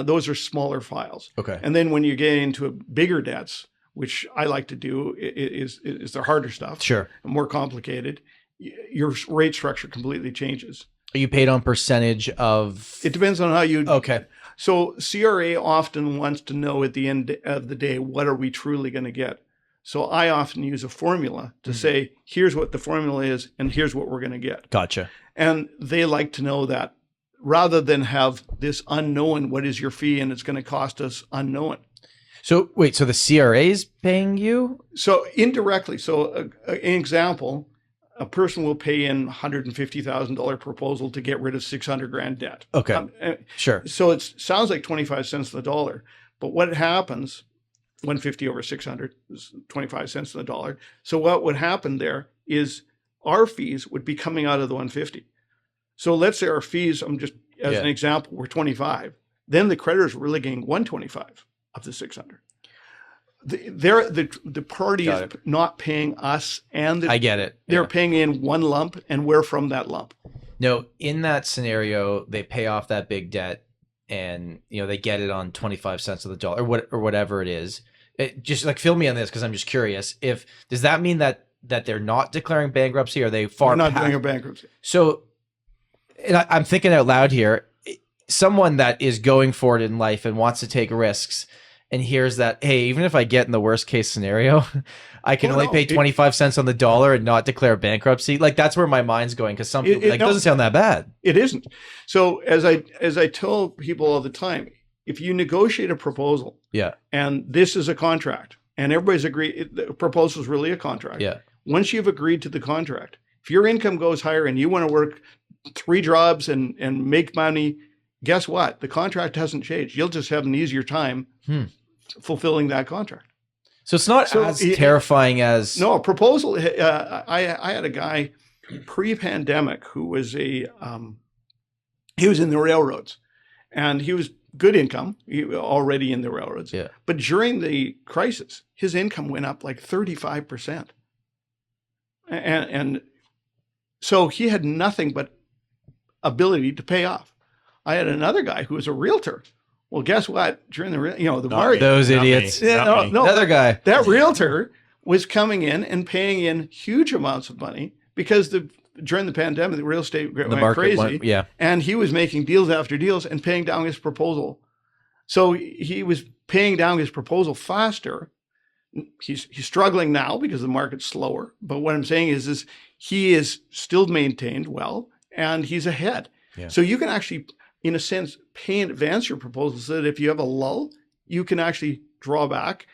Those are smaller files. Okay. And then when you get into bigger debts, which I like to do, is the harder stuff, Sure. more complicated, your rate structure completely changes. Are you paid on percentage of? It depends on how you. Okay. So CRA often wants to know at the end of the day, what are we truly going to get? So I often use a formula to say, here's what the formula is, and here's what we're going to get. Gotcha. And they like to know that rather than have this unknown, what is your fee, and it's going to cost us unknown. So wait, so the CRA is paying you? So indirectly, so an example, a person will pay in $150,000 proposal to get rid of $600,000 debt. Okay. Sure. So it sounds like 25 cents on the dollar, but what happens, 150 over 600 is 25 cents on the dollar. So what would happen there is our fees would be coming out of the 150. So let's say our fees, I'm just as an example, were 25. Then the creditor's really getting 125 of the 600. The party is not paying us, and I get it. They're paying in one lump, and we're from that lump. No, in that scenario, they pay off that big debt, and they get it on 25 cents of the dollar, or whatever it is. Just like fill me on this because I'm just curious. Does that mean that they're not declaring bankruptcy? Or are they far? We're not doing a bankruptcy. So, and I'm thinking out loud here. Someone that is going for it in life and wants to take risks, and hears that, hey, even if I get in the worst case scenario, I can only pay 25 cents on the dollar and not declare bankruptcy. Like that's where my mind's going, because some people it doesn't sound that bad. It isn't. So as I tell people all the time, if you negotiate a proposal, and this is a contract, and everybody's agreed, the proposal is really a contract. Yeah. Once you've agreed to the contract, if your income goes higher and you want to work 3 jobs and make money, guess what? The contract hasn't changed. You'll just have an easier time fulfilling that contract. So it's not as terrifying as... No, a proposal. I had a guy pre-pandemic who was he was in the railroads, and he was good income, already in the railroads. Yeah. But during the crisis, his income went up like 35%. And so he had nothing but ability to pay off. I had another guy who was a realtor. Well, guess what? During the market, those idiots. No, another guy. That realtor was coming in and paying in huge amounts of money because during the pandemic, the real estate went crazy. And he was making deals after deals and paying down his proposal. So he was paying down his proposal faster. He's struggling now because the market's slower. But what I'm saying is he is still maintained well, and he's ahead. Yeah. So you can actually, in a sense, pay in advance your proposal so that if you have a lull, you can actually draw back.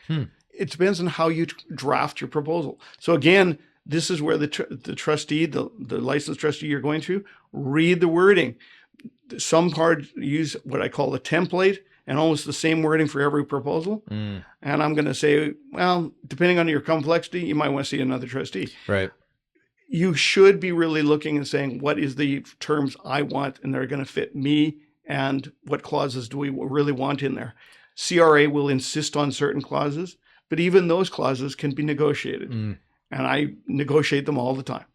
It depends on how you draft your proposal. So again, this is where the trustee, the licensed trustee you're going to, read the wording. Some parts use what I call a template and almost the same wording for every proposal. And I'm going to say, well, depending on your complexity, you might want to see another trustee. Right. You should be really looking and saying, what is the terms I want, and they're going to fit me, and what clauses do we really want in there? CRA will insist on certain clauses, but even those clauses can be negotiated. And I negotiate them all the time.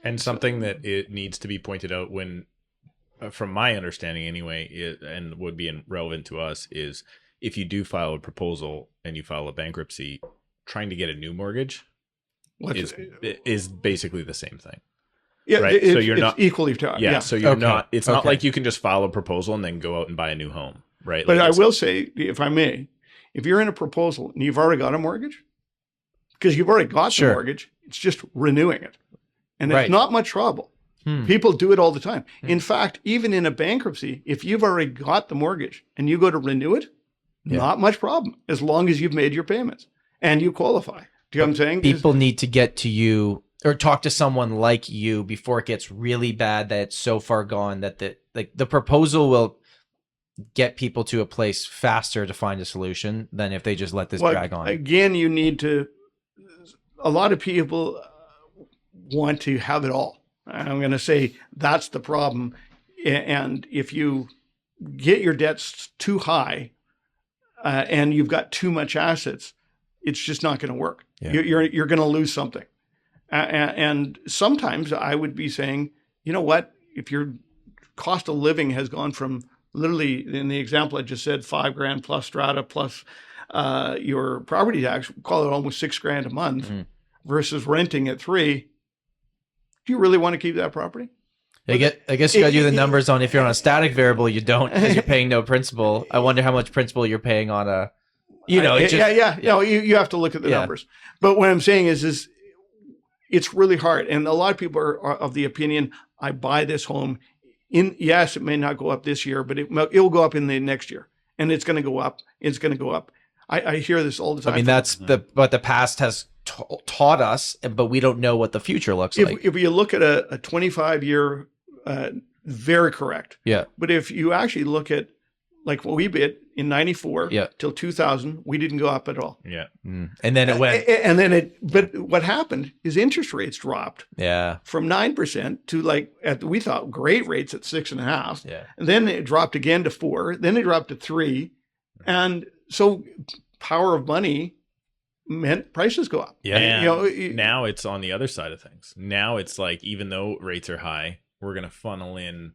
And something that it needs to be pointed out when, from my understanding anyway, and would be relevant to us, is if you do file a proposal and you file a bankruptcy, trying to get a new mortgage is basically the same thing. Yeah, right. So you're not equally. So you're not. It's not like you can just file a proposal and then go out and buy a new home, right? But I will say, if I may, if you're in a proposal and you've already got a mortgage, because you've already got the mortgage, it's just renewing it, and it's not much trouble. People do it all the time. In fact, even in a bankruptcy, if you've already got the mortgage and you go to renew it, not much problem, as long as you've made your payments and you qualify. Do you know what I'm saying? People need to get to you or talk to someone like you before it gets really bad that it's so far gone that the proposal will get people to a place faster to find a solution than if they just let this drag on. Again, you need to, a lot of people want to have it all. And I'm going to say that's the problem. And if you get your debts too high and you've got too much assets, it's just not going to work. Yeah. You're going to lose something. And sometimes I would be saying, you know what, if your cost of living has gone from literally, in the example I just said, $5,000 plus Strata plus your property tax, call it almost $6,000 a month versus renting at $3,000, do you really want to keep that property? I guess you got to do the numbers on if you're on a static variable, you don't, because you're paying no principal. I wonder how much principal you're paying on a, you know, it just, you have to look at the numbers. But what I'm saying is it's really hard. And a lot of people are of the opinion, I buy this home yes, it may not go up this year, but it'll go up in the next year, and it's going to go up. It's going to go up. I hear this all the time. I mean, that's what the past has taught us, but we don't know what the future looks like. If you look at a 25-year, very correct. Yeah. But if you actually look at like what we bid in 94 till 2000, we didn't go up at all. Yeah. And then it went. But what happened is interest rates dropped. Yeah. From 9% to we thought great rates at 6.5. Yeah. And then it dropped again to 4. Then it dropped to 3. And so power of money meant prices go up. Yeah. And now it's on the other side of things. Now it's like, even though rates are high, we're going to funnel in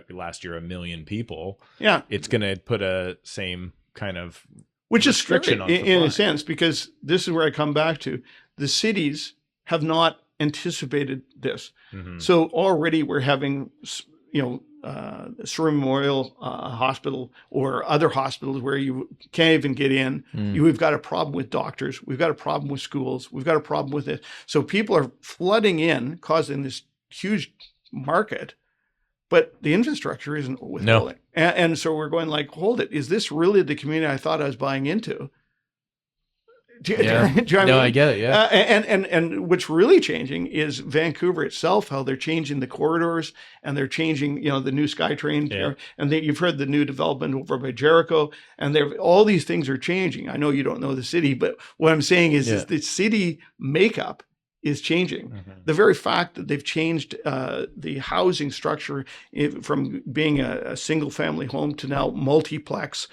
last year 1 million people. Yeah. It's going to put a same kind of which is restriction on in a sense, because this is where I come back to. The cities have not anticipated this. So already we're having, Surrey Memorial Hospital or other hospitals where you can't even get in. We've got a problem with doctors. We've got a problem with schools. We've got a problem with it. So people are flooding in, causing this huge market, but the infrastructure isn't withholding. No. And so we're going like, hold it. Is this really the community I thought I was buying into? I get it. Yeah. And what's really changing is Vancouver itself, how they're changing the corridors and they're changing, the new SkyTrain. Yeah. And you've heard the new development over by Jericho, and all these things are changing. I know you don't know the city, but what I'm saying is the city makeup is changing. The very fact that they've changed the housing structure from being a single family home to now multiplex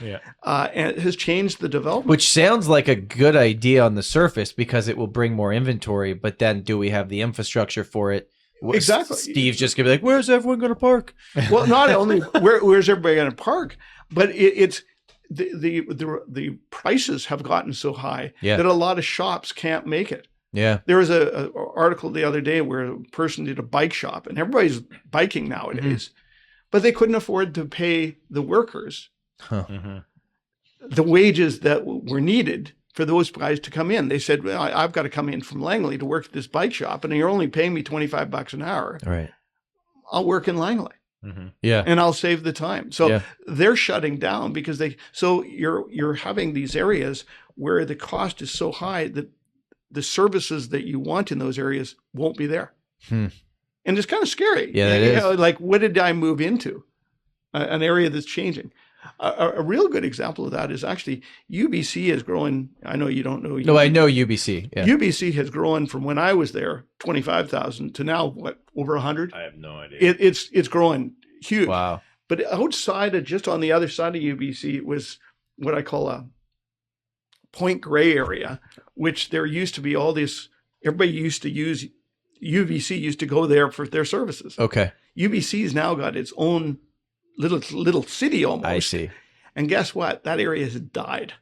and has changed the development. Which sounds like a good idea on the surface because it will bring more inventory, but then do we have the infrastructure for it? Exactly. Steve's just going to be like, where's everyone going to park? Well, not only where's everybody going to park, but it's the prices have gotten so high that a lot of shops can't make it. Yeah. There was a article the other day where a person did a bike shop, and everybody's biking nowadays, but they couldn't afford to pay the workers the wages that were needed for those guys to come in. They said, well, I've got to come in from Langley to work at this bike shop, and you're only paying me $25 an hour. Right. I'll work in Langley. Yeah. And I'll save the time. So they're shutting down because you're having these areas where the cost is so high that the services that you want in those areas won't be there. And it's kind of scary. Yeah, it is. Like, what did I move into? An area that's changing. A real good example of that is actually UBC is growing. I know you don't know. No, I know UBC. Yeah. UBC has grown from when I was there, 25,000 to now, over 100? I have no idea. It's growing huge. Wow. But outside of, just on the other side of UBC, it was what I call a Point Grey area, which there used to be all this, everybody used to use, UBC used to go there for their services. Okay. UBC's now got its own little city almost. I see. And guess what? That area has died.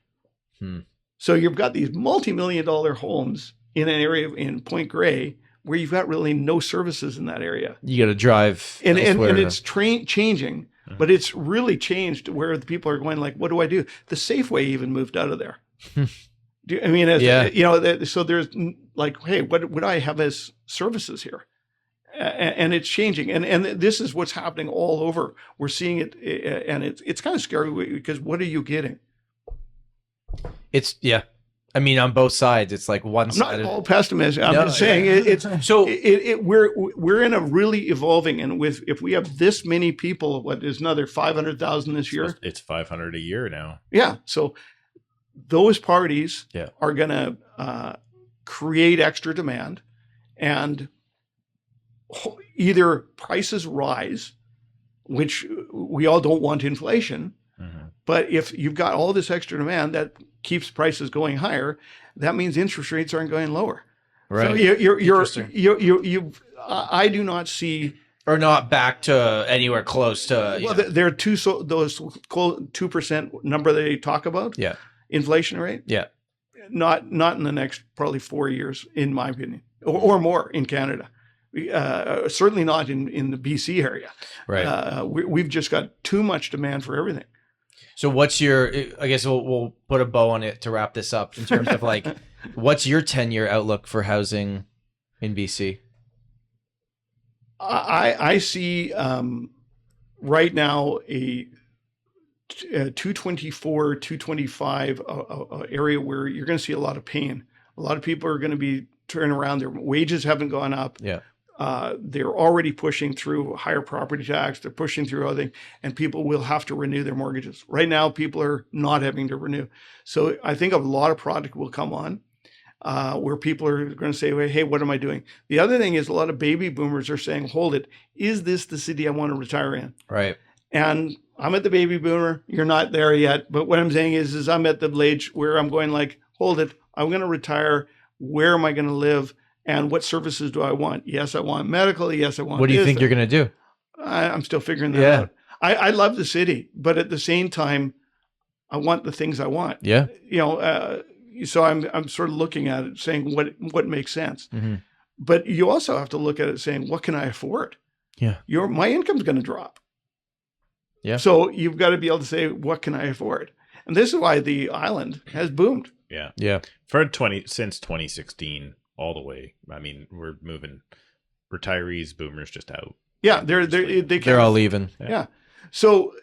So you've got these multi-million-dollar homes in an area in Point Grey where you've got really no services in that area. You got to drive. And it's changing, but it's really changed where the people are going like, what do I do? The Safeway even moved out of there. So there's like, hey, what would I have as services here? And it's changing. And this is what's happening all over. We're seeing it, and it's kind of scary because what are you getting? I mean, on both sides, it's like one side. I'm not all pessimistic. I'm just saying we're in a really evolving, and if we have this many people, what is another 500,000 this year? It's 500 a year now. Yeah. So those parties are going to create extra demand, and either prices rise, which we all don't want inflation, but if you've got all this extra demand that keeps prices going higher, that means interest rates aren't going lower. Right. So I do not see, or not back to anywhere close to. Well, there are those 2% number they talk about. Yeah. inflation rate? Yeah. Not in the next probably 4 years, in my opinion, or more in Canada. Certainly not in the BC area. Right. We've just got too much demand for everything. So what's your, I guess we'll put a bow on it to wrap this up in terms of like, what's your 10-year outlook for housing in BC? I see right now a 224, 225 area where you're going to see a lot of pain. A lot of people are going to be turning around. Their wages haven't gone up. Yeah. They're already pushing through higher property tax. They're pushing through other things, and people will have to renew their mortgages. Right now, people are not having to renew. So I think a lot of product will come on where people are going to say, well, hey, what am I doing? The other thing is a lot of baby boomers are saying, hold it, is this the city I want to retire in? Right. And I'm at the baby boomer. You're not there yet. But what I'm saying is I'm at the age where I'm going like, hold it, I'm going to retire. Where am I going to live? And what services do I want? Yes, I want medical. Yes, I want. What do you think you're going to do? I'm still figuring that out. I love the city, but at the same time, I want the things I want. Yeah. So I'm sort of looking at it saying what makes sense. Mm-hmm. But you also have to look at it saying, what can I afford? Yeah. My income's going to drop. Yeah. So you've got to be able to say, what can I afford? And this is why the island has boomed. Yeah. Yeah. Since 2016 all the way. I mean, we're moving retirees, boomers just out. Yeah, they're all leaving. Yeah. So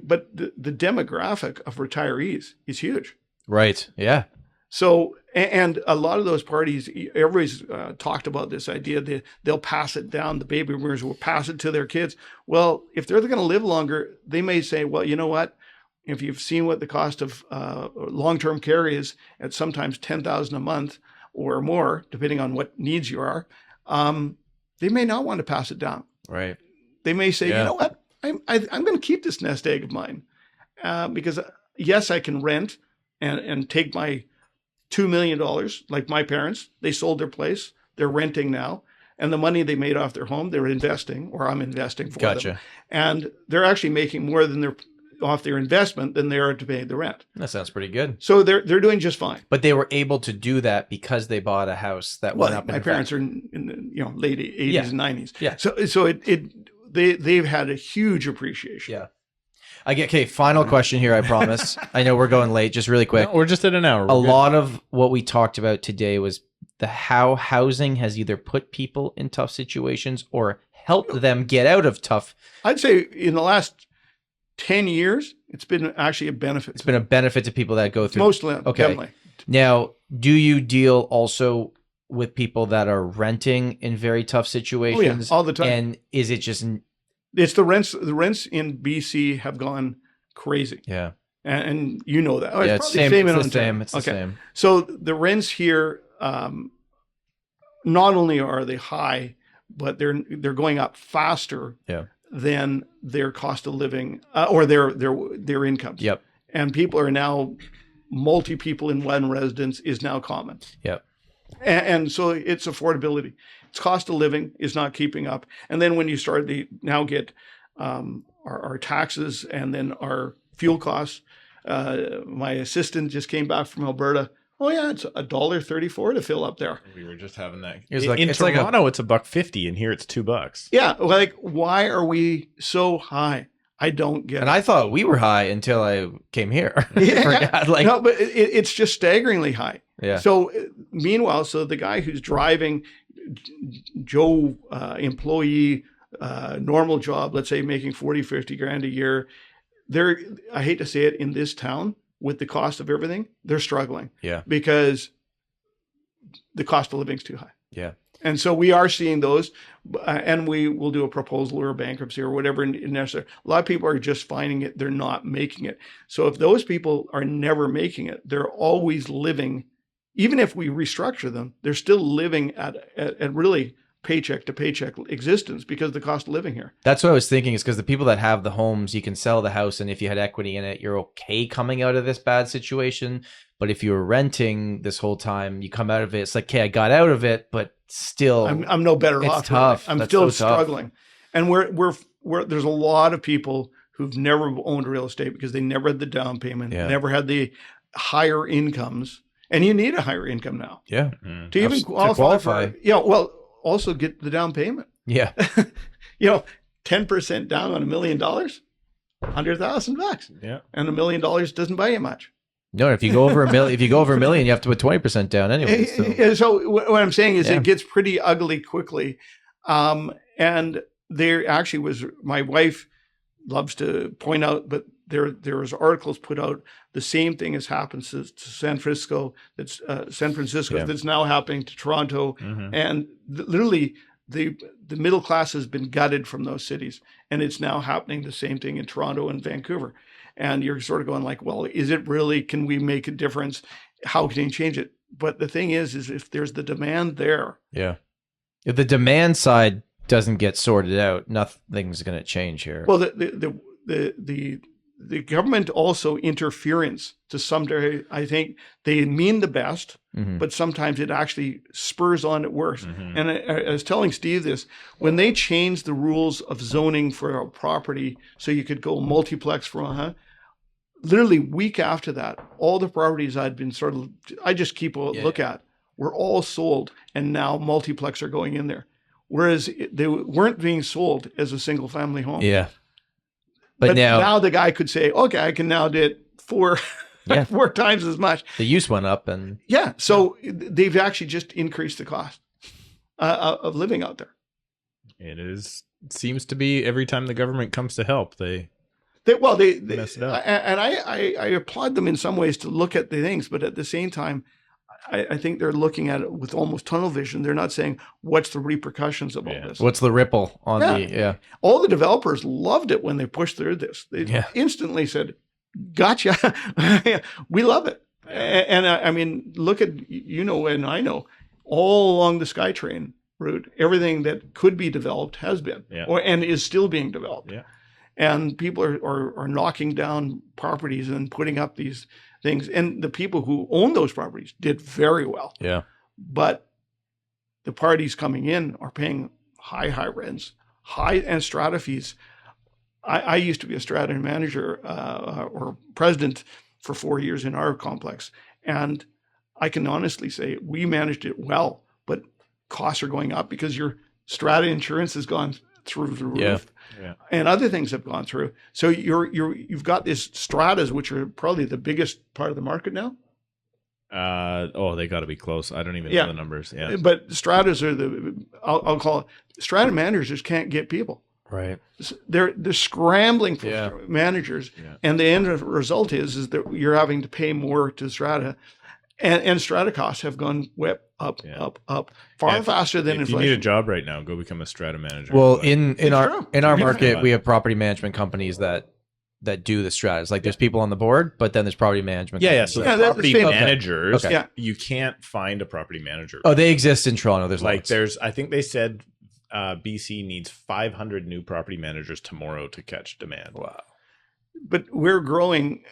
but the demographic of retirees is huge. Right. Yeah. So, and a lot of those parties, everybody's talked about this idea that they'll pass it down. The baby boomers will pass it to their kids. Well, if they're going to live longer, they may say, well, you know what? If you've seen what the cost of long-term care is at sometimes $10,000 a month or more, depending on what needs you are, they may not want to pass it down. Right. They may say, you know what? I'm going to keep this nest egg of mine because yes, I can rent and take my $2 million, like my parents. They sold their place. They're renting now. And the money they made off their home, they're investing, or I'm investing for them. And they're actually making more than off their investment than they are to pay the rent. That sounds pretty good. So they're doing just fine. But they were able to do that because they bought a house that went up. My parents are in the late 80s and 90s. Yeah. So they've had a huge appreciation. Yeah. Okay, final question here, I promise. I know we're going late, just really quick. No, we're just at an hour. A lot of what we talked about today was how housing has either put people in tough situations or helped them get out of tough. I'd say in the last 10 years, it's been actually a benefit. It's been a benefit to people that go through. Mostly, okay. Definitely. Now, do you deal also with people that are renting in very tough situations? Oh, yeah, all the time. And is it just... It's the rents. The rents in BC have gone crazy. Yeah, and you know that. It's the same. It's the same. So the rents here, not only are they high, but they're going up faster than their cost of living or their incomes. Yep. And people are now people in one residence is now common. Yep. And so it's affordability. Its cost of living is not keeping up. And then when you start to now get our taxes and then our fuel costs, my assistant just came back from Alberta. Oh yeah, it's $1.34 to fill up there. We were just having that. In Toronto, it's $1.50, and here it's $2. Yeah, like why are we so high? I don't get it. And I thought we were high until I came here. Yeah. No, but it's just staggeringly high. Yeah. So meanwhile, the guy who's driving Joe employee, normal job, let's say making 40, 50 grand a year, I hate to say it, in this town with the cost of everything, they're struggling. Yeah. Because the cost of living is too high. Yeah. And so we are seeing those, and we will do a proposal or a bankruptcy or whatever necessary. A lot of people are just finding it; they're not making it. So if those people are never making it, they're always living. Even if we restructure them, they're still living at really paycheck to paycheck existence because of the cost of living here. That's what I was thinking, is because the people that have the homes, you can sell the house, and if you had equity in it, you're okay coming out of this bad situation. But if you were renting this whole time, you come out of it, it's like, okay, I got out of it, but still, I'm no better off. It's tough. I'm That's still so tough. struggling. And we're there's a lot of people who've never owned real estate because they never had the down payment, never had the higher incomes, and you need a higher income now Yeah. to even qualify. Well, also get the down payment. Yeah. 10% down on $1 million, $100,000. Yeah. And $1 million doesn't buy you much. No, if you go over $1 million, you have to put 20% down anyway. So what I'm saying is it gets pretty ugly quickly. And there actually was, my wife loves to point out, but there was articles put out, the same thing has happened to San Francisco, that's that's now happening to Toronto. And literally the middle class has been gutted from those cities, and it's now happening the same thing in Toronto and Vancouver. And you're sort of going like, well, is it really, can we make a difference? How can you change it? But the thing is if there's the demand there. Yeah. If the demand side doesn't get sorted out, nothing's going to change here. Well, the government also interference to some degree. I think they mean the best, but sometimes it actually spurs on it worse. And I was telling Steve this, when they changed the rules of zoning for a property so you could go multiplex from literally week after that, all the properties I just keep a look at were all sold, and now multiplex are going in there. Whereas they weren't being sold as a single family home. Yeah. But now the guy could say, okay, I can now do it four times as much. The use went up, and so they've actually just increased the cost of living out there. It seems to be every time the government comes to help, they mess it up. And I applaud them in some ways to look at the things, but at the same time, I think they're looking at it with almost tunnel vision. They're not saying, what's the repercussions of all this? What's the ripple on All the developers loved it when they pushed through this. They instantly said, gotcha. We love it. And I mean, look at, and I know, all along the SkyTrain route, everything that could be developed has been, and is still being developed. Yeah. And people are knocking down properties and putting up these things. And the people who own those properties did very well. Yeah. But the parties coming in are paying high rents, and strata fees. I used to be a strata manager or president for 4 years in our complex. And I can honestly say we managed it well, but costs are going up because your strata insurance has gone through the roof. Yeah. And other things have gone through. So you've got these stratas, which are probably the biggest part of the market now. They got to be close. I don't even know the numbers. Yeah. But stratas are I'll call it, strata managers can't get people. Right. They're scrambling for managers, and the end result is that you're having to pay more to strata, and strata costs have gone up far faster than inflation. If you need a job right now, go become a strata manager. Well, in our market, we have property management companies that do the stratas. Like there's people on the board, but then there's property management. So property managers. Okay. You can't find a property manager. Oh, they exist in Toronto. There's I think they said BC needs 500 new property managers tomorrow to catch demand. Wow. But we're growing.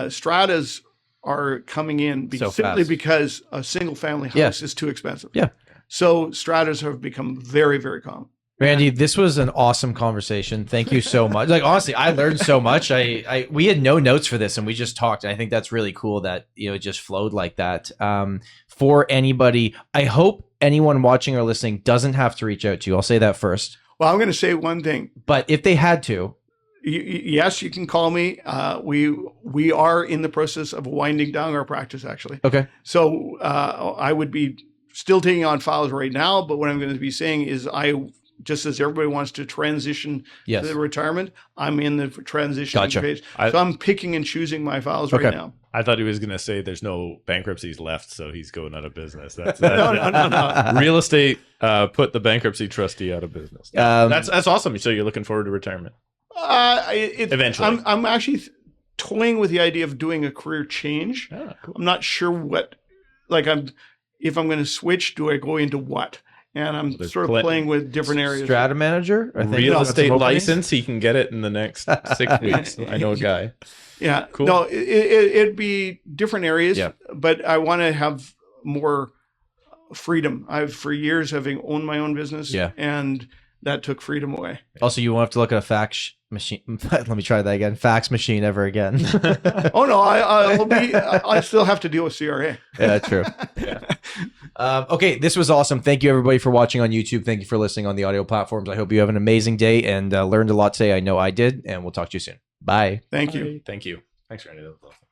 Stratas are coming in simply because a single family house is too expensive. Yeah. So stratas have become very, very common. Randy, this was an awesome conversation. Thank you so much. Like honestly, I learned so much. We had no notes for this and we just talked. And I think that's really cool that it just flowed like that. For anybody, I hope anyone watching or listening doesn't have to reach out to you. I'll say that first. Well, I'm going to say one thing. But if they had to, yes, you can call me. We are in the process of winding down our practice, actually. Okay. So I would be still taking on files right now, but what I'm going to be saying is just as everybody wants to transition to the retirement, I'm in the transition phase. So I'm picking and choosing my files right now. I thought he was going to say there's no bankruptcies left, so he's going out of business. That's No. Real estate put the bankruptcy trustee out of business. That's awesome. So you're looking forward to retirement? Eventually. I'm actually toying with the idea of doing a career change. Oh, cool. I'm not sure if I'm going to switch, do I go into what? And I'm sort of playing with different areas. Strata manager? I think real estate license, he can get it in the next 6 weeks. I know a guy. Yeah. Cool. No, it'd be different areas, but I want to have more freedom. I've for years having owned my own business and that took freedom away. Also, you won't have to look at a fax machine. Let me try that again. Fax machine ever again. Oh no, I still have to deal with CRA. Yeah, true. Okay, this was awesome. Thank you everybody for watching on YouTube. Thank you for listening on the audio platforms. I hope you have an amazing day and learned a lot today. I know I did, and we'll talk to you soon. Bye. Thank you. Thank you. Thanks, Randy. That was awesome.